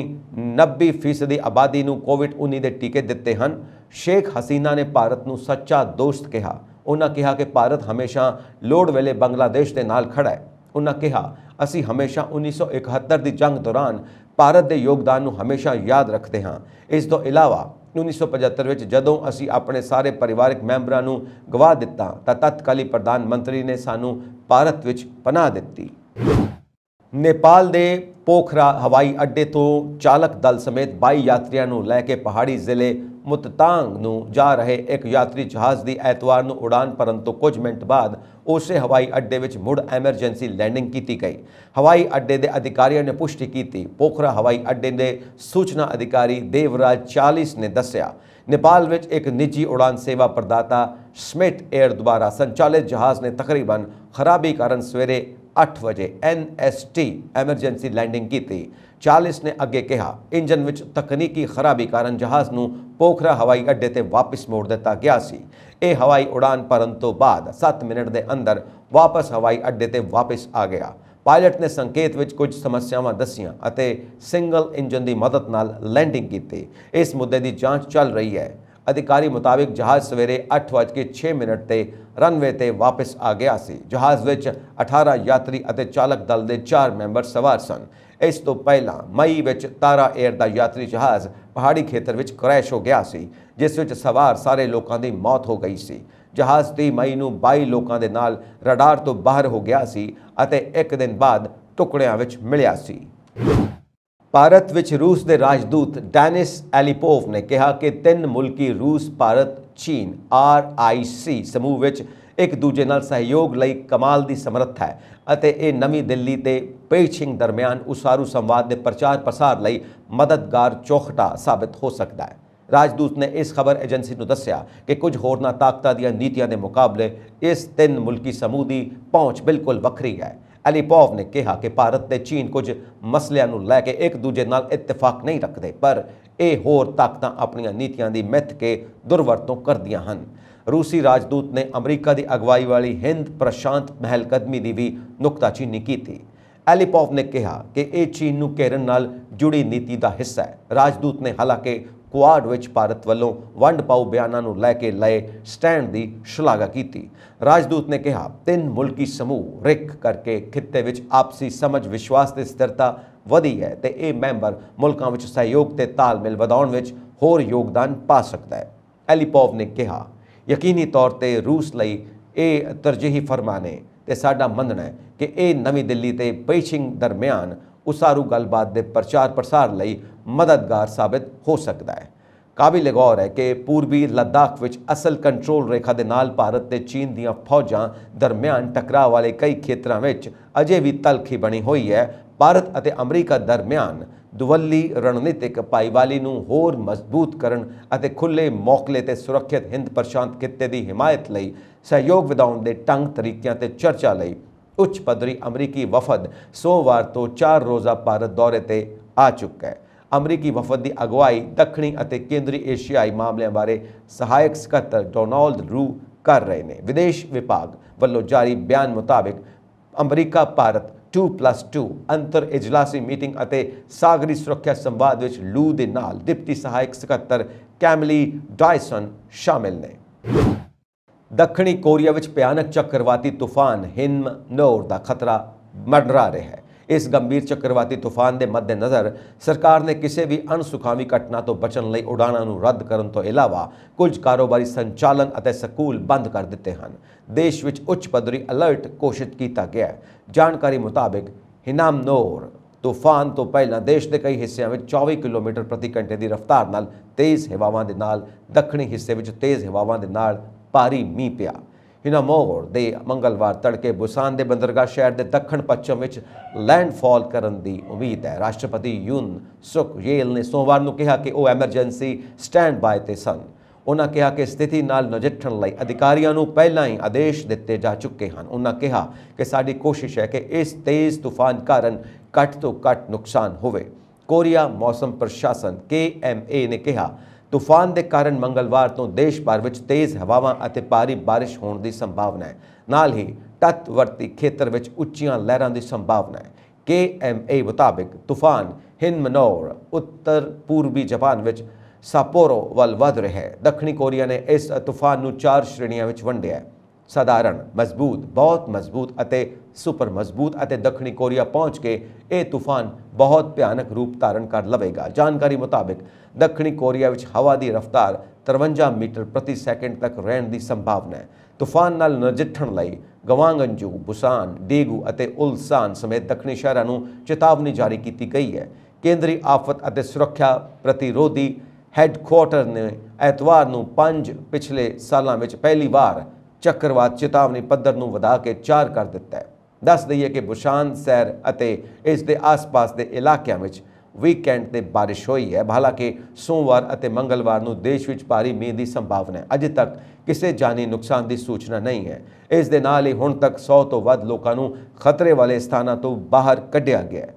90% आबादी को कोविड-19 के टीके दिते हैं। शेख हसीना ने भारत को सच्चा दोस्त कहा। उन्होंने कहा कि भारत हमेशा लोड़ वेले बांग्लादेश के नाल खड़ा है। उन्होंने कहा असी हमेशा 1971 की जंग दौरान भारत के योगदान को हमेशा याद रखते हैं। इस तो इलावा 1975 ਵਿੱਚ ਜਦੋਂ ਅਸੀਂ ਆਪਣੇ ਸਾਰੇ ਪਰਿਵਾਰਕ ਮੈਂਬਰਾਂ ਨੂੰ ਗਵਾ ਦਿੱਤਾ ਤਾਂ ਤਤਕਾਲੀ ਪ੍ਰਧਾਨ ਮੰਤਰੀ ਨੇ ਸਾਨੂੰ ਭਾਰਤ ਵਿੱਚ ਪਨਾਹ ਦਿੱਤੀ। ਨੇਪਾਲ ਦੇ ਪੋਖਰਾ ਹਵਾਈ ਅੱਡੇ ਤੋਂ ਚਾਲਕ ਦਲ ਸਮੇਤ 22 ਯਾਤਰੀਆਂ ਨੂੰ ਲੈ ਕੇ ਪਹਾੜੀ ਜ਼ਿਲ੍ਹੇ ਮੁਤਤਾਂਗ ਨੂੰ ਜਾ ਰਹੇ ਇੱਕ ਯਾਤਰੀ ਜਹਾਜ਼ ਦੀ ਐਤਵਾਰ ਨੂੰ ਉਡਾਨ ਭਰਨ ਤੋਂ ਕੁਝ ਮਿੰਟ ਬਾਅਦ ਉਸੇ ਹਵਾਈ ਅੱਡੇ ਵਿੱਚ ਮੁੜ ਐਮਰਜੈਂਸੀ ਲੈਂਡਿੰਗ ਕੀਤੀ ਗਈ। ਹਵਾਈ ਅੱਡੇ ਦੇ ਅਧਿਕਾਰੀਆਂ ਨੇ ਪੁਸ਼ਟੀ ਕੀਤੀ। ਪੋਖਰਾ ਹਵਾਈ ਅੱਡੇ ਦੇ ਸੂਚਨਾ ਅਧਿਕਾਰੀ ਦੇਵਰਾਜ ਚਾਲੀਸ ਨੇ ਦੱਸਿਆ ਨੇਪਾਲ ਵਿੱਚ ਇੱਕ ਨਿੱਜੀ ਉਡਾਨ ਸੇਵਾ ਪ੍ਰਦਾਤਾ ਸਮਿਟ 에ਅਰ ਦੁਆਰਾ ਸੰਚਾਲਿਤ ਜਹਾਜ਼ ਨੇ ਤਕਰੀਬਨ ਖਰਾਬੀ ਕਾਰਨ ਸਵੇਰੇ 8 ਵਜੇ NST ਐਮਰਜੈਂਸੀ ਲੈਂਡਿੰਗ ਕੀਤੀ। 40 ਨੇ ਅੱਗੇ ਕਿਹਾ ਇੰਜਨ ਵਿੱਚ ਤਕਨੀਕੀ ਖਰਾਬੀ ਕਾਰਨ ਜਹਾਜ਼ ਨੂੰ ਪੋਖਰਾ ਹਵਾਈ ਅੱਡੇ ਤੇ ਵਾਪਸ ਮੋੜ ਦਿੱਤਾ ਗਿਆ ਸੀ। ਇਹ ਹਵਾਈ ਉਡਾਨ ਭਰਨ ਤੋਂ ਬਾਅਦ 7 ਮਿੰਟ ਦੇ ਅੰਦਰ ਵਾਪਸ ਹਵਾਈ ਅੱਡੇ ਤੇ ਵਾਪਸ ਆ ਗਿਆ। ਪਾਇਲਟ ਨੇ ਸੰਕੇਤ ਵਿੱਚ ਕੁਝ ਸਮੱਸਿਆਵਾਂ ਦੱਸੀਆਂ ਅਤੇ ਸਿੰਗਲ ਇੰਜਨ ਦੀ ਮਦਦ ਨਾਲ ਲੈਂਡਿੰਗ ਕੀਤੀ। ਇਸ ਮੁੱਦੇ ਦੀ ਜਾਂਚ ਚੱਲ ਰਹੀ ਹੈ। अधिकारी मुताबिक जहाज़ सवेरे 8:06 ते रनवे ते वापस आ गया सी। जहाज़ विच 18 यात्री अते चालक दल के 4 मैंबर सवार सन। इस तो पहला मई विच तारा एयर का यात्री जहाज़ पहाड़ी खेतर विच क्रैश हो गया सी, जिस विच सवार सारे लोगों की मौत हो गई सी। जहाज़ 30 मई को 22 लोगों के नाल रडार तो बाहर हो गया सी अते एक दिन बाद टुकड़ियां विच मिलिया सी। भारत विच रूस के राजदूत डेनिस एलिपोव ने कहा कि 3 मुल्की रूस भारत चीन RIC समूह विच एक दूजे नाल सहयोग लई कमाल की समर्थ है अते ये नवी दिल्ली ते पेइचिंग दरमियान उसारू संवाद के प्रचार प्रसार लई मददगार चौखटा साबित हो सकता है। राजदूत ने इस खबर एजेंसी को दस्या कि कुछ होरना ताकतां दी नीतियां के मुकाबले इस 3 मुल्की समूह की पहुँच बिल्कुल वखरी है। एलिपोव ने कहा कि भारत ते चीन कुछ मसलियां नूं लैके एक दूजे नाल इत्तेफाक नहीं रखते, पर यह होर ताकतां अपनी नीतियां दी मिथ के दुरवरतों करदियां हन। रूसी राजदूत ने अमरीका की अगवाई वाली हिंद प्रशांत महलकदमी की भी नुकताचीनी की थी। एलिपोव ने कहा कि यह चीन नूं घेरन नाल जुड़ी नीति का हिस्सा है। राजदूत ने हालांकि क्वाड विच भारत वालों वंड पाऊ बयानों नूं लैके लए स्टैंड की शलाघा की। राजदूत ने कहा 3 मुल्की समूह रिक करके खिते विच आपसी समझ विश्वास ते स्थिरता वधी है ते ये मैंबर मुल्कां विच सहयोग ते तालमेल वधाउण विच होर योगदान पा सकता है। एलिपोव ने कहा यकीनी तौर पर रूस लई ये तरजीही फरमान है ते साडा मनना है कि ये नवी दिल्ली ते पेइचिंग दरमियान उसारू गलबात के प्रचार प्रसार लई मददगार साबित हो सकता है। काबिल गौर है कि पूर्वी लद्दाख विच असल कंट्रोल रेखा के नाल भारत ते चीन दीयां फौजां दरमियान टकराव वाले कई खेत्रों में अजे भी तलखी बनी हुई है। भारत अते अमरीका दरमियान दुवल्ली रणनीतिक भाईवाली नूं होर मजबूत करन अते खुले मौकले ते सुरक्षित हिंद प्रशांत खिते की हिमायत लई सहयोग विधाउण दे ढंग तरीकिਆਂ ते चर्चा लई उच्च पद्धरी अमरीकी वफद सोमवार तो 4 रोज़ा भारत दौरे ते आ चुका है। अमरीकी वफद की अगवाई दक्षिणी अते केंद्री एशियाई मामलों बारे सहायक सकत्तर डोनाल्ड रू कर रहे हैं। विदेश विभाग वालों जारी बयान मुताबिक अमरीका भारत 2+2 अंतर इजलासी मीटिंग अते सागरी सुरक्षा संवाद विच लू दे नाल डिप्टी सहायक सकत्तर कैमली डायसन शामिल ने। दक्षिणी कोरिया विच भयानक चक्रवाती तूफान हिमनोर का खतरा मंडरा रहा है। इस गंभीर चक्रवाती तूफान के मद्देनज़र सरकार ने किसी भी अणसुखावी घटना तो बचने लई उड़ाणां नूं रद्द करन तो इलावा कुछ कारोबारी संचालन अते स्कूल बंद कर दिते हैं। देश विच उच्च पद्धरी अलर्ट घोषित किया गया है। जानकारी मुताबिक हिमनोर तूफान तो पहला देश के कई हिस्सों में 24 किलोमीटर प्रति घंटे की रफ्तार नाल तेज़ हवावां दे नाल दक्षिणी हिस्से में तेज़ हवावां दे नाल भारी मीह पिया। हिमनोर दे मंगलवार तड़के बुसान के बंदरगाह शहर के दक्षिण पश्चिम में लैंडफॉल करने की उम्मीद है। राष्ट्रपति यून सुक येल ने सोमवार को कहा कि वह एमरजेंसी स्टैंड बाय ते सन। उन्होंने कहा कि स्थिति नाल नजिठण लई अधिकारियों को पहला ही आदेश दिते जा चुके हैं। उन्होंने कहा कि साडी कोशिश है कि इस तेज़ तूफान कारण घट तो घट नुकसान होवे। ਕੋਰੀਆ ਮੌਸਮ ਪ੍ਰਸ਼ਾਸਨ KMA ਨੇ ਕਿਹਾ, ਤੂਫਾਨ ਦੇ ਕਾਰਨ ਮੰਗਲਵਾਰ ਤੋਂ ਦੇਸ਼ ਭਰ ਵਿੱਚ ਤੇਜ਼ ਹਵਾਵਾਂ ਅਤੇ ਭਾਰੀ ਬਾਰਿਸ਼ ਹੋਣ ਦੀ ਸੰਭਾਵਨਾ ਹੈ। ਨਾਲ ਹੀ ਤੱਟਵਰਤੀ ਖੇਤਰ ਵਿੱਚ ਉੱਚੀਆਂ ਲਹਿਰਾਂ ਦੀ ਸੰਭਾਵਨਾ ਹੈ। KMA ਮੁਤਾਬਿਕ ਤੂਫਾਨ ਹਿਨਮਨੋਰ ਉੱਤਰ ਪੂਰਬੀ ਜਾਪਾਨ ਵਿੱਚ ਸਾਪੋਰੋ ਵੱਲ ਵਧ ਰਿਹਾ ਹੈ। ਦੱਖਣੀ ਕੋਰੀਆ ਨੇ ਇਸ ਤੂਫਾਨ ਨੂੰ 4 ਸ਼੍ਰੇਣੀਆਂ ਵਿੱਚ ਵੰਡਿਆ ਹੈ: ਸਾਧਾਰਨ, ਮਜ਼ਬੂਤ, ਬਹੁਤ ਮਜ਼ਬੂਤ ਅਤੇ ਸੁਪਰ ਮਜ਼ਬੂਤ। ਅਤੇ ਦੱਖਣੀ ਕੋਰੀਆ ਪਹੁੰਚ ਕੇ ਇਹ ਤੂਫਾਨ ਬਹੁਤ ਭਿਆਨਕ ਰੂਪ ਧਾਰਨ ਕਰ ਲਵੇਗਾ। ਜਾਣਕਾਰੀ ਮੁਤਾਬਿਕ ਦੱਖਣੀ ਕੋਰੀਆ ਵਿੱਚ ਹਵਾ ਦੀ ਰਫ਼ਤਾਰ 53 ਮੀਟਰ ਪ੍ਰਤੀ ਸੈਕਿੰਡ ਤੱਕ ਰਹਿਣ ਦੀ ਸੰਭਾਵਨਾ ਹੈ। ਤੂਫਾਨ ਨਾਲ ਨਜਿੱਠਣ ਲਈ ਗਵਾਂਗੰਜੂ, ਬੁਸਾਨ, ਡੇਗੂ ਅਤੇ ਉਲਸਾਨ ਸਮੇਤ ਦੱਖਣੀ ਸ਼ਹਿਰਾਂ ਨੂੰ ਚੇਤਾਵਨੀ ਜਾਰੀ ਕੀਤੀ ਗਈ ਹੈ। ਕੇਂਦਰੀ ਆਫਤ ਅਤੇ ਸੁਰੱਖਿਆ ਪ੍ਰਤੀਰੋਧੀ ਹੈੱਡਕੁਆਰਟਰ ਨੇ ਐਤਵਾਰ ਨੂੰ 5 ਪਿਛਲੇ ਸਾਲਾਂ ਵਿੱਚ ਪਹਿਲੀ ਵਾਰ ਚੱਕਰਵਾਤ ਚੇਤਾਵਨੀ ਪੱਧਰ ਨੂੰ ਵਧਾ ਕੇ 4 ਕਰ ਦਿੱਤਾ ਹੈ। ਦੱਸ ਦਈਏ ਕਿ ਬੁਸਾਨ ਸ਼ਹਿਰ ਅਤੇ ਇਸ ਦੇ ਆਸ-ਪਾਸ ਦੇ ਇਲਾਕਿਆਂ ਵਿੱਚ ਵੀਕਐਂਡ ਤੇ ਬਾਰਿਸ਼ ਹੋਈ ਹੈ। ਹਾਲਾਂਕਿ ਸੋਮਵਾਰ ਅਤੇ ਮੰਗਲਵਾਰ ਨੂੰ ਦੇਸ਼ ਵਿੱਚ ਭਾਰੀ ਮੀਂਹ ਦੀ ਸੰਭਾਵਨਾ ਹੈ। ਅਜੇ ਤੱਕ ਕਿਸੇ ਜਾਨੀ ਨੁਕਸਾਨ ਦੀ ਸੂਚਨਾ ਨਹੀਂ ਹੈ। ਇਸ ਦੇ ਨਾਲ ਹੀ ਹੁਣ ਤੱਕ 100 ਤੋਂ ਵੱਧ ਲੋਕਾਂ ਨੂੰ ਖਤਰੇ ਵਾਲੇ ਸਥਾਨਾਂ ਤੋਂ ਬਾਹਰ ਕੱਢਿਆ ਗਿਆ ਹੈ।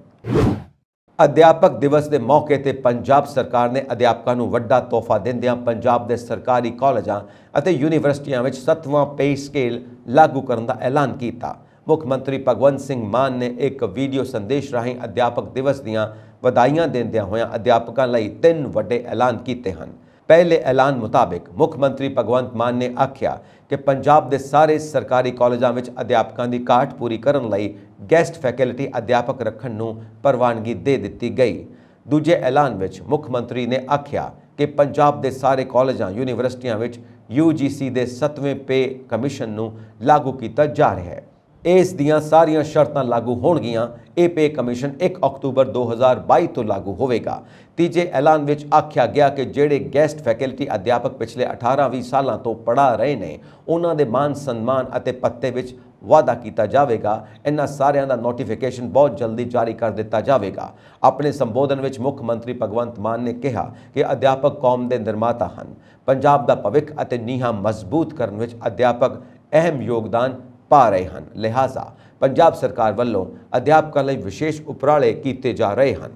ਅਧਿਆਪਕ ਦਿਵਸ ਦੇ ਮੌਕੇ ਤੇ ਪੰਜਾਬ ਸਰਕਾਰ ਨੇ ਅਧਿਆਪਕਾਂ ਨੂੰ ਵੱਡਾ ਤੋਹਫਾ ਦਿੰਦਿਆਂ ਪੰਜਾਬ ਦੇ ਸਰਕਾਰੀ ਕਾਲਜਾਂ ਅਤੇ ਯੂਨੀਵਰਸਿਟੀਆਂ ਵਿੱਚ 7ਵਾਂ ਪੇ ਸਕੇਲ ਲਾਗੂ ਕਰਨ ਦਾ ਐਲਾਨ ਕੀਤਾ। ਮੁੱਖ ਮੰਤਰੀ ਭਗਵੰਤ ਸਿੰਘ ਮਾਨ ਨੇ ਇੱਕ ਵੀਡੀਓ ਸੰਦੇਸ਼ ਰਾਹੀਂ ਅਧਿਆਪਕ ਦਿਵਸ ਦੀਆਂ ਵਧਾਈਆਂ ਦਿੰਦਿਆਂ ਹੋਇਆਂ ਅਧਿਆਪਕਾਂ ਲਈ 3 ਵੱਡੇ ਐਲਾਨ ਕੀਤੇ ਹਨ। ਪਹਿਲੇ ਐਲਾਨ ਮੁਤਾਬਿਕ ਮੁੱਖ ਮੰਤਰੀ ਭਗਵੰਤ ਮਾਨ ਨੇ ਆਖਿਆ ਕਿ ਪੰਜਾਬ ਦੇ ਸਾਰੇ ਸਰਕਾਰੀ ਕਾਲਜਾਂ ਵਿੱਚ ਅਧਿਆਪਕਾਂ ਦੀ ਘਾਟ ਪੂਰੀ ਕਰਨ ਲਈ ਗੈਸਟ ਫੈਕਲਟੀ ਅਧਿਆਪਕ ਰੱਖਣ ਨੂੰ ਪ੍ਰਵਾਨਗੀ ਦੇ ਦਿੱਤੀ ਗਈ। ਦੂਜੇ ਐਲਾਨ ਵਿੱਚ ਮੁੱਖ ਮੰਤਰੀ ਨੇ ਆਖਿਆ ਕਿ ਪੰਜਾਬ ਦੇ ਸਾਰੇ ਕਾਲਜਾਂ ਯੂਨੀਵਰਸਿਟੀਆਂ ਵਿੱਚ UGC ਦੇ 7ਵੇਂ ਪੇ ਕਮਿਸ਼ਨ ਨੂੰ ਲਾਗੂ ਕੀਤਾ ਜਾ ਰਿਹਾ ਹੈ। ਇਸ ਦੀਆਂ ਸਾਰੀਆਂ ਸ਼ਰਤਾਂ ਲਾਗੂ ਹੋਣਗੀਆਂ। ਇਹ ਪੇ ਕਮਿਸ਼ਨ 1 ਅਕਤੂਬਰ 2022 ਤੋਂ ਲਾਗੂ ਹੋਵੇਗਾ। ਤੀਜੇ ਐਲਾਨ ਵਿੱਚ ਆਖਿਆ ਗਿਆ ਕਿ ਜਿਹੜੇ ਗੈਸਟ ਫੈਕਲਟੀ ਅਧਿਆਪਕ ਪਿਛਲੇ 18-20 ਸਾਲਾਂ ਤੋਂ ਪੜ੍ਹਾ ਰਹੇ ਨੇ, ਉਹਨਾਂ ਦੇ ਮਾਨ ਸਨਮਾਨ ਅਤੇ ਭੱਤੇ ਵਿੱਚ ਵਾਧਾ ਕੀਤਾ ਜਾਵੇਗਾ। ਇਹਨਾਂ ਸਾਰਿਆਂ ਦਾ ਨੋਟੀਫਿਕੇਸ਼ਨ ਬਹੁਤ ਜਲਦੀ ਜਾਰੀ ਕਰ ਦਿੱਤਾ ਜਾਵੇਗਾ। ਆਪਣੇ ਸੰਬੋਧਨ ਵਿੱਚ ਮੁੱਖ ਮੰਤਰੀ ਭਗਵੰਤ ਮਾਨ ਨੇ ਕਿਹਾ ਕਿ ਅਧਿਆਪਕ ਕੌਮ ਦੇ ਨਿਰਮਾਤਾ ਹਨ। ਪੰਜਾਬ ਦਾ ਭਵਿੱਖ ਅਤੇ ਨੀਹਾਂ ਮਜ਼ਬੂਤ ਕਰਨ ਵਿੱਚ ਅਧਿਆਪਕ ਅਹਿਮ ਯੋਗਦਾਨ ਪਾ ਰਹੇ ਹਨ। ਲਿਹਾਜ਼ਾ ਪੰਜਾਬ ਸਰਕਾਰ ਵੱਲੋਂ ਅਧਿਆਪਕਾਂ ਲਈ ਵਿਸ਼ੇਸ਼ ਉਪਰਾਲੇ ਕੀਤੇ ਜਾ ਰਹੇ ਹਨ।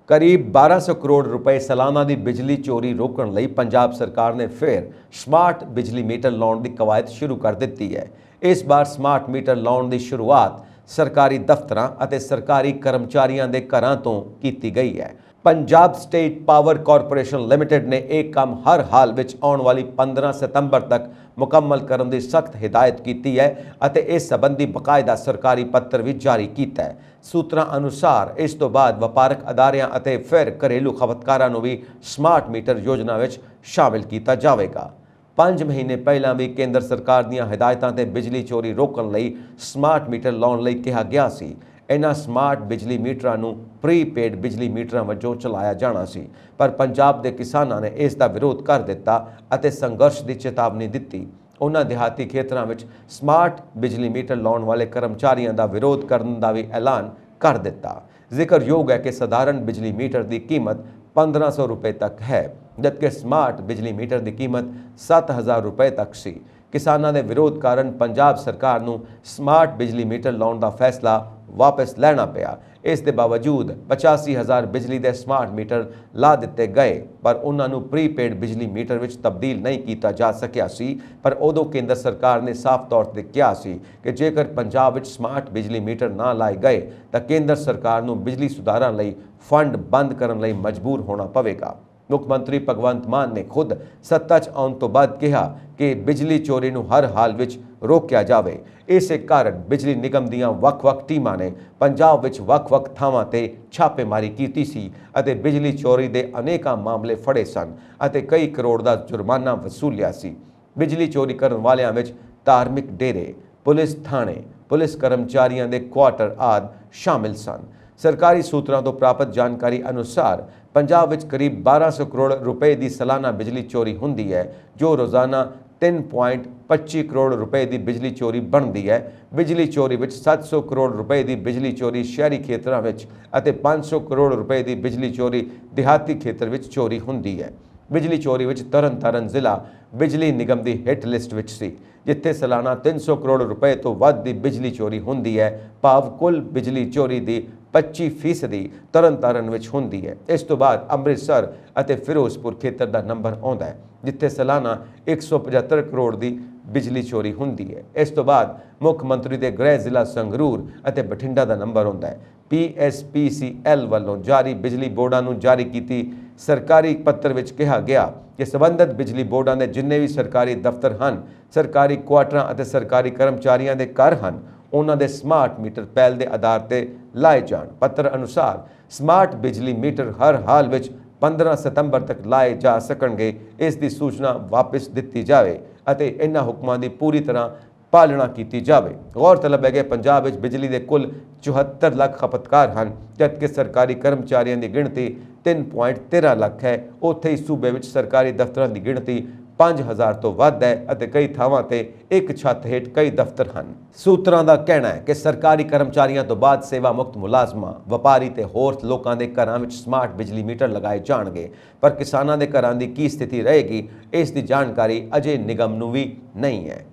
ਕਰੀਬ 1200 ਕਰੋੜ ਰੁਪਏ ਸਾਲਾਨਾ ਦੀ ਬਿਜਲੀ ਚੋਰੀ ਰੋਕਣ ਲਈ ਪੰਜਾਬ ਸਰਕਾਰ ਨੇ ਫਿਰ ਸਮਾਰਟ ਬਿਜਲੀ ਮੀਟਰ ਲਾਉਣ ਦੀ ਕਵਾਇਦ ਸ਼ੁਰੂ ਕਰ ਦਿੱਤੀ ਹੈ। ਇਸ ਵਾਰ ਸਮਾਰਟ ਮੀਟਰ ਲਾਉਣ ਦੀ ਸ਼ੁਰੂਆਤ ਸਰਕਾਰੀ ਦਫ਼ਤਰਾਂ ਅਤੇ ਸਰਕਾਰੀ ਕਰਮਚਾਰੀਆਂ ਦੇ ਘਰਾਂ ਤੋਂ ਕੀਤੀ ਗਈ ਹੈ। Punjab state power corporation limited ਨੇ ਇਹ ਕੰਮ ਹਰ ਹਾਲ ਵਿੱਚ ਆਉਣ ਵਾਲੀ 15 ਸਤੰਬਰ ਤੱਕ ਮੁਕੰਮਲ ਕਰਨ ਦੀ ਸਖਤ ਹਿਦਾਇਤ ਕੀਤੀ ਹੈ ਅਤੇ ਇਸ ਸੰਬੰਧੀ ਬਕਾਇਦਾ ਸਰਕਾਰੀ ਪੱਤਰ ਵੀ ਜਾਰੀ ਕੀਤਾ ਹੈ। ਸੂਤਰਾਂ ਅਨੁਸਾਰ ਇਸ ਤੋਂ ਬਾਅਦ ਵਪਾਰਕ ਅਦਾਰਿਆਂ ਅਤੇ ਫਿਰ ਘਰੇਲੂ ਖਪਤਕਾਰਾਂ ਨੂੰ ਵੀ ਸਮਾਰਟ ਮੀਟਰ ਯੋਜਨਾ ਵਿੱਚ ਸ਼ਾਮਿਲ ਕੀਤਾ ਜਾਵੇਗਾ। 5 ਮਹੀਨੇ ਪਹਿਲਾਂ ਵੀ ਕੇਂਦਰ ਸਰਕਾਰ ਦੀਆਂ ਹਦਾਇਤਾਂ ਤੇ ਬਿਜਲੀ ਚੋਰੀ ਰੋਕਣ ਲਈ ਸਮਾਰਟ ਮੀਟਰ ਲਾਉਣ ਲਈ ਕਿਹਾ ਗਿਆ ਸੀ। ਇਹਨਾਂ ਸਮਾਰਟ ਬਿਜਲੀ ਮੀਟਰਾਂ ਨੂੰ ਪ੍ਰੀਪੇਡ ਬਿਜਲੀ ਮੀਟਰਾਂ ਵਜੋਂ ਚਲਾਇਆ ਜਾਣਾ ਸੀ, ਪਰ ਪੰਜਾਬ ਦੇ ਕਿਸਾਨਾਂ ਨੇ ਇਸ ਦਾ ਵਿਰੋਧ ਕਰ ਦਿੱਤਾ ਅਤੇ ਸੰਘਰਸ਼ ਦੀ ਚੇਤਾਵਨੀ ਦਿੱਤੀ। ਉਹਨਾਂ ਦਿਹਾਤੀ ਖੇਤਰਾਂ ਵਿੱਚ ਸਮਾਰਟ ਬਿਜਲੀ ਮੀਟਰ ਲਾਉਣ ਵਾਲੇ ਕਰਮਚਾਰੀਆਂ ਦਾ ਵਿਰੋਧ ਕਰਨ ਦਾ ਵੀ ਐਲਾਨ ਕਰ ਦਿੱਤਾ। ਜ਼ਿਕਰਯੋਗ ਹੈ ਕਿ ਸਧਾਰਨ ਬਿਜਲੀ ਮੀਟਰ ਦੀ ਕੀਮਤ 1500 ਰੁਪਏ ਤੱਕ ਹੈ, ਜਦਕਿ ਸਮਾਰਟ ਬਿਜਲੀ ਮੀਟਰ ਦੀ ਕੀਮਤ 7000 ਰੁਪਏ ਤੱਕ ਸੀ। ਕਿਸਾਨਾਂ ਦੇ ਵਿਰੋਧ ਕਾਰਨ ਪੰਜਾਬ ਸਰਕਾਰ ਨੂੰ ਸਮਾਰਟ ਬਿਜਲੀ ਮੀਟਰ ਲਾਉਣ ਦਾ ਫੈਸਲਾ ਵਾਪਸ ਲੈਣਾ ਪਿਆ। ਇਸ ਦੇ ਬਾਵਜੂਦ 85000 ਬਿਜਲੀ ਦੇ ਸਮਾਰਟ ਮੀਟਰ ਲਾ ਦਿੱਤੇ ਗਏ, ਪਰ ਉਹਨਾਂ ਨੂੰ ਪ੍ਰੀਪੇਡ ਬਿਜਲੀ ਮੀਟਰ ਵਿੱਚ ਤਬਦੀਲ ਨਹੀਂ ਕੀਤਾ ਜਾ ਸਕਿਆ ਸੀ। ਪਰ ਉਦੋਂ ਕੇਂਦਰ ਸਰਕਾਰ ਨੇ ਸਾਫ਼ ਤੌਰ ਤੇ ਕਿਹਾ ਸੀ ਕਿ ਜੇਕਰ ਪੰਜਾਬ ਵਿੱਚ ਸਮਾਰਟ ਬਿਜਲੀ ਮੀਟਰ ਨਾ ਲਾਏ ਗਏ ਤਾਂ ਕੇਂਦਰ ਸਰਕਾਰ ਨੂੰ ਬਿਜਲੀ ਸੁਧਾਰਾਂ ਲਈ ਫੰਡ ਬੰਦ ਕਰਨ ਲਈ ਮਜਬੂਰ ਹੋਣਾ ਪਵੇਗਾ। ਮੁੱਖ ਮੰਤਰੀ ਭਗਵੰਤ ਮਾਨ ਨੇ ਖੁਦ ਸੱਤਾ 'ਚ ਆਉਣ ਤੋਂ ਬਾਅਦ ਕਿਹਾ ਕਿ ਬਿਜਲੀ ਚੋਰੀ ਨੂੰ ਹਰ ਹਾਲ ਵਿੱਚ ਰੋਕਿਆ ਜਾਵੇ। ਇਸੇ ਕਾਰਨ ਬਿਜਲੀ ਨਿਗਮ ਦੀਆਂ ਵੱਖ-ਵੱਖ ਟੀਮਾਂ ਨੇ ਪੰਜਾਬ ਵਿੱਚ ਵੱਖ-ਵੱਖ ਥਾਵਾਂ ਤੇ ਛਾਪੇਮਾਰੀ ਕੀਤੀ ਸੀ ਅਤੇ ਬਿਜਲੀ ਚੋਰੀ ਦੇ ਅਨੇਕਾਂ ਮਾਮਲੇ ਫੜੇ ਸਨ ਅਤੇ ਕਈ ਕਰੋੜ ਦਾ ਜੁਰਮਾਨਾ ਵਸੂਲਿਆ ਸੀ। ਬਿਜਲੀ ਚੋਰੀ ਕਰਨ ਵਾਲਿਆਂ ਵਿੱਚ ਧਾਰਮਿਕ ਡੇਰੇ, ਪੁਲਿਸ ਥਾਣੇ, ਪੁਲਿਸ ਕਰਮਚਾਰੀਆਂ ਦੇ ਕੁਆਟਰ ਆਦਿ ਸ਼ਾਮਿਲ ਸਨ। ਸਰਕਾਰੀ ਸੂਤਰਾਂ ਤੋਂ ਪ੍ਰਾਪਤ ਜਾਣਕਾਰੀ ਅਨੁਸਾਰ ਪੰਜਾਬ ਵਿੱਚ ਕਰੀਬ 1200 ਕਰੋੜ ਰੁਪਏ ਦੀ ਸਾਲਾਨਾ ਬਿਜਲੀ ਚੋਰੀ ਹੁੰਦੀ ਹੈ, ਜੋ ਰੋਜ਼ਾਨਾ 3.25 ਕਰੋੜ ਰੁਪਏ ਦੀ ਬਿਜਲੀ ਚੋਰੀ ਬਣਦੀ ਹੈ। ਬਿਜਲੀ ਚੋਰੀ ਵਿੱਚ 700 ਕਰੋੜ ਰੁਪਏ ਦੀ ਬਿਜਲੀ ਚੋਰੀ ਸ਼ਹਿਰੀ ਖੇਤਰਾਂ ਵਿੱਚ ਅਤੇ 500 ਕਰੋੜ ਰੁਪਏ ਦੀ ਬਿਜਲੀ ਚੋਰੀ ਦਿਹਾਤੀ ਖੇਤਰ ਵਿੱਚ ਚੋਰੀ ਹੁੰਦੀ ਹੈ। ਬਿਜਲੀ ਚੋਰੀ ਵਿੱਚ ਤਰਨਤਾਰਨ ਜ਼ਿਲ੍ਹਾ ਬਿਜਲੀ ਨਿਗਮ ਦੀ ਹਿੱਟ ਲਿਸਟ ਵਿੱਚ ਸੀ, ਜਿੱਥੇ ਸਾਲਾਨਾ 300 ਕਰੋੜ ਰੁਪਏ ਤੋਂ ਵੱਧ ਦੀ ਬਿਜਲੀ ਚੋਰੀ ਹੁੰਦੀ ਹੈ। ਭਾਵ ਕੁੱਲ ਬਿਜਲੀ ਚੋਰੀ ਦੀ 25% ਤਰਨਤਾਰਨ ਵਿੱਚ ਹੁੰਦੀ ਹੈ। ਇਸ ਤੋਂ ਬਾਅਦ ਅੰਮ੍ਰਿਤਸਰ ਅਤੇ ਫਿਰੋਜ਼ਪੁਰ ਖੇਤਰ ਦਾ ਨੰਬਰ ਆਉਂਦਾ ਹੈ, ਜਿੱਥੇ ਸਾਲਾਨਾ 175 ਕਰੋੜ ਦੀ ਬਿਜਲੀ ਚੋਰੀ ਹੁੰਦੀ ਹੈ। ਇਸ ਤੋਂ ਬਾਅਦ ਮੁੱਖ ਮੰਤਰੀ ਦੇ ਗ੍ਰਹਿ ਜ਼ਿਲ੍ਹਾ ਸੰਗਰੂਰ ਅਤੇ ਬਠਿੰਡਾ ਦਾ ਨੰਬਰ ਆਉਂਦਾ ਹੈ। PSPCL ਵੱਲੋਂ ਜਾਰੀ ਬਿਜਲੀ ਬੋਰਡਾਂ ਨੂੰ ਜਾਰੀ ਕੀਤੀ ਸਰਕਾਰੀ ਪੱਤਰ ਵਿੱਚ ਕਿਹਾ ਗਿਆ ਕਿ ਸੰਬੰਧਿਤ ਬਿਜਲੀ ਬੋਰਡਾਂ ਦੇ ਜਿੰਨੇ ਵੀ ਸਰਕਾਰੀ ਦਫ਼ਤਰ ਹਨ, ਸਰਕਾਰੀ ਕੁਆਟਰਾਂ ਅਤੇ ਸਰਕਾਰੀ ਕਰਮਚਾਰੀਆਂ ਦੇ ਘਰ ਹਨ, ਉਹਨਾਂ ਦੇ ਸਮਾਰਟ ਮੀਟਰ ਪਹਿਲ ਦੇ ਆਧਾਰ ਤੇ ਲਾਏ ਜਾਣ। ਪੱਤਰ ਅਨੁਸਾਰ ਸਮਾਰਟ ਬਿਜਲੀ ਮੀਟਰ ਹਰ ਹਾਲ ਵਿੱਚ 15 ਸਤੰਬਰ ਤੱਕ ਲਾਏ ਜਾ ਸਕਣਗੇ। ਇਸ ਦੀ ਸੂਚਨਾ ਵਾਪਸ ਦਿੱਤੀ ਜਾਵੇ ਅਤੇ ਇਹਨਾਂ ਹੁਕਮਾਂ ਦੀ ਪੂਰੀ ਤਰ੍ਹਾਂ ਪਾਲਣਾ ਕੀਤੀ ਜਾਵੇ। ਗੌਰਤਲਬ ਹੈ ਕਿ ਪੰਜਾਬ ਵਿੱਚ ਬਿਜਲੀ ਦੇ ਕੁੱਲ 74 ਲੱਖ ਖਪਤਕਾਰ ਹਨ, ਜਦਕਿ ਸਰਕਾਰੀ ਕਰਮਚਾਰੀਆਂ ਦੀ ਗਿਣਤੀ 3.13 ਲੱਖ ਹੈ। ਉੱਥੇ ਹੀ ਸੂਬੇ ਵਿੱਚ ਸਰਕਾਰੀ ਦਫ਼ਤਰਾਂ ਦੀ ਗਿਣਤੀ 5000 ਤੋਂ ਵੱਧ ਹੈ ਅਤੇ ਕਈ ਥਾਵਾਂ ਤੇ ਇੱਕ ਛੱਤ ਹੇਠ ਕਈ ਦਫ਼ਤਰ ਹਨ। ਸੂਤਰਾਂ ਦਾ ਕਹਿਣਾ ਹੈ ਕਿ ਸਰਕਾਰੀ ਕਰਮਚਾਰੀਆਂ ਤੋਂ ਬਾਅਦ ਸੇਵਾ ਮੁਕਤ ਮੁਲਾਜ਼ਮਾਂ, ਵਪਾਰੀ ਤੇ ਹੋਰ ਲੋਕਾਂ ਦੇ ਘਰਾਂ ਵਿੱਚ ਸਮਾਰਟ ਬਿਜਲੀ ਮੀਟਰ ਲਗਾਏ ਜਾਣਗੇ, ਪਰ ਕਿਸਾਨਾਂ ਦੇ ਘਰਾਂ ਦੀ ਕੀ ਸਥਿਤੀ ਰਹੇਗੀ, ਇਸ ਦੀ ਜਾਣਕਾਰੀ ਅਜੇ ਨਿਗਮ ਨੂੰ ਵੀ ਨਹੀਂ ਹੈ।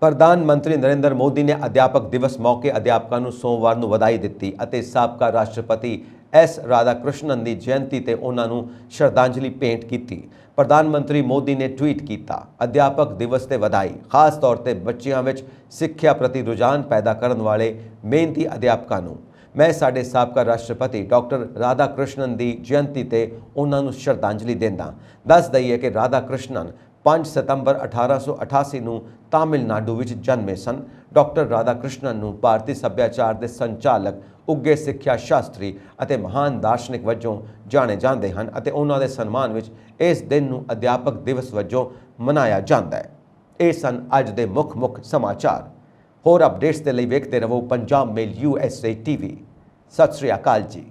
ਪ੍ਰਧਾਨ ਮੰਤਰੀ ਨਰਿੰਦਰ ਮੋਦੀ ਨੇ ਅਧਿਆਪਕ ਦਿਵਸ ਮੌਕੇ ਅਧਿਆਪਕਾਂ ਨੂੰ ਸੋਮਵਾਰ ਨੂੰ ਵਧਾਈ ਦਿੱਤੀ ਅਤੇ ਸਾਬਕਾ ਰਾਸ਼ਟਰਪਤੀ S ਰਾਧਾਕ੍ਰਿਸ਼ਨਨ ਦੀ ਜਯੰਤੀ ਤੇ ਉਹਨਾਂ ਨੂੰ ਸ਼ਰਧਾਂਜਲੀ ਭੇਂਟ ਕੀਤੀ। ਪ੍ਰਧਾਨ ਮੰਤਰੀ ਮੋਦੀ ਨੇ ਟਵੀਟ ਕੀਤਾ, ਅਧਿਆਪਕ ਦਿਵਸ ਤੇ ਵਧਾਈ, ਖਾਸ ਤੌਰ ਤੇ ਬੱਚਿਆਂ ਵਿੱਚ ਸਿੱਖਿਆ ਪ੍ਰਤੀ ਰੁਝਾਨ ਪੈਦਾ ਕਰਨ ਵਾਲੇ ਮਿਹਨਤੀ ਅਧਿਆਪਕਾਂ ਨੂੰ। ਮੈਂ ਸਾਡੇ ਸਾਬਕਾ ਰਾਸ਼ਟਰਪਤੀ ਡਾਕਟਰ ਰਾਧਾਕ੍ਰਿਸ਼ਨਨ ਦੀ ਜਯੰਤੀ ਤੇ ਉਹਨਾਂ ਨੂੰ ਸ਼ਰਧਾਂਜਲੀ ਦਿੰਦਾ। ਦੱਸ ਦਈਏ ਕਿ ਰਾਧਾਕ੍ਰਿਸ਼ਨਨ 5 ਸਤੰਬਰ 1888 ਨੂੰ ਤਾਮਿਲਨਾਡੂ ਵਿੱਚ ਜਨਮੇ ਸਨ। ਡਾਕਟਰ ਰਾਧਾਕ੍ਰਿਸ਼ਨਨ ਨੂੰ ਭਾਰਤੀ ਸੱਭਿਆਚਾਰ ਦੇ ਸੰਚਾਲਕ, ਉੱਘੇ ਸਿੱਖਿਆ ਸ਼ਾਸਤਰੀ ਅਤੇ ਮਹਾਨ ਦਾਰਸ਼ਨਿਕ ਵਜੋਂ ਜਾਣੇ ਜਾਂਦੇ ਹਨ ਅਤੇ ਉਹਨਾਂ ਦੇ ਸਨਮਾਨ ਵਿੱਚ ਇਸ ਦਿਨ ਨੂੰ ਅਧਿਆਪਕ ਦਿਵਸ ਵਜੋਂ ਮਨਾਇਆ ਜਾਂਦਾ ਹੈ। ਇਹ ਸਨ ਅੱਜ ਦੇ ਮੁੱਖ ਸਮਾਚਾਰ। ਹੋਰ ਅਪਡੇਟਸ ਦੇ ਲਈ ਵੇਖਦੇ ਰਹੋ ਪੰਜਾਬ ਮੇਲ USA TV। ਸਤਿ ਸ੍ਰੀ ਅਕਾਲ ਜੀ।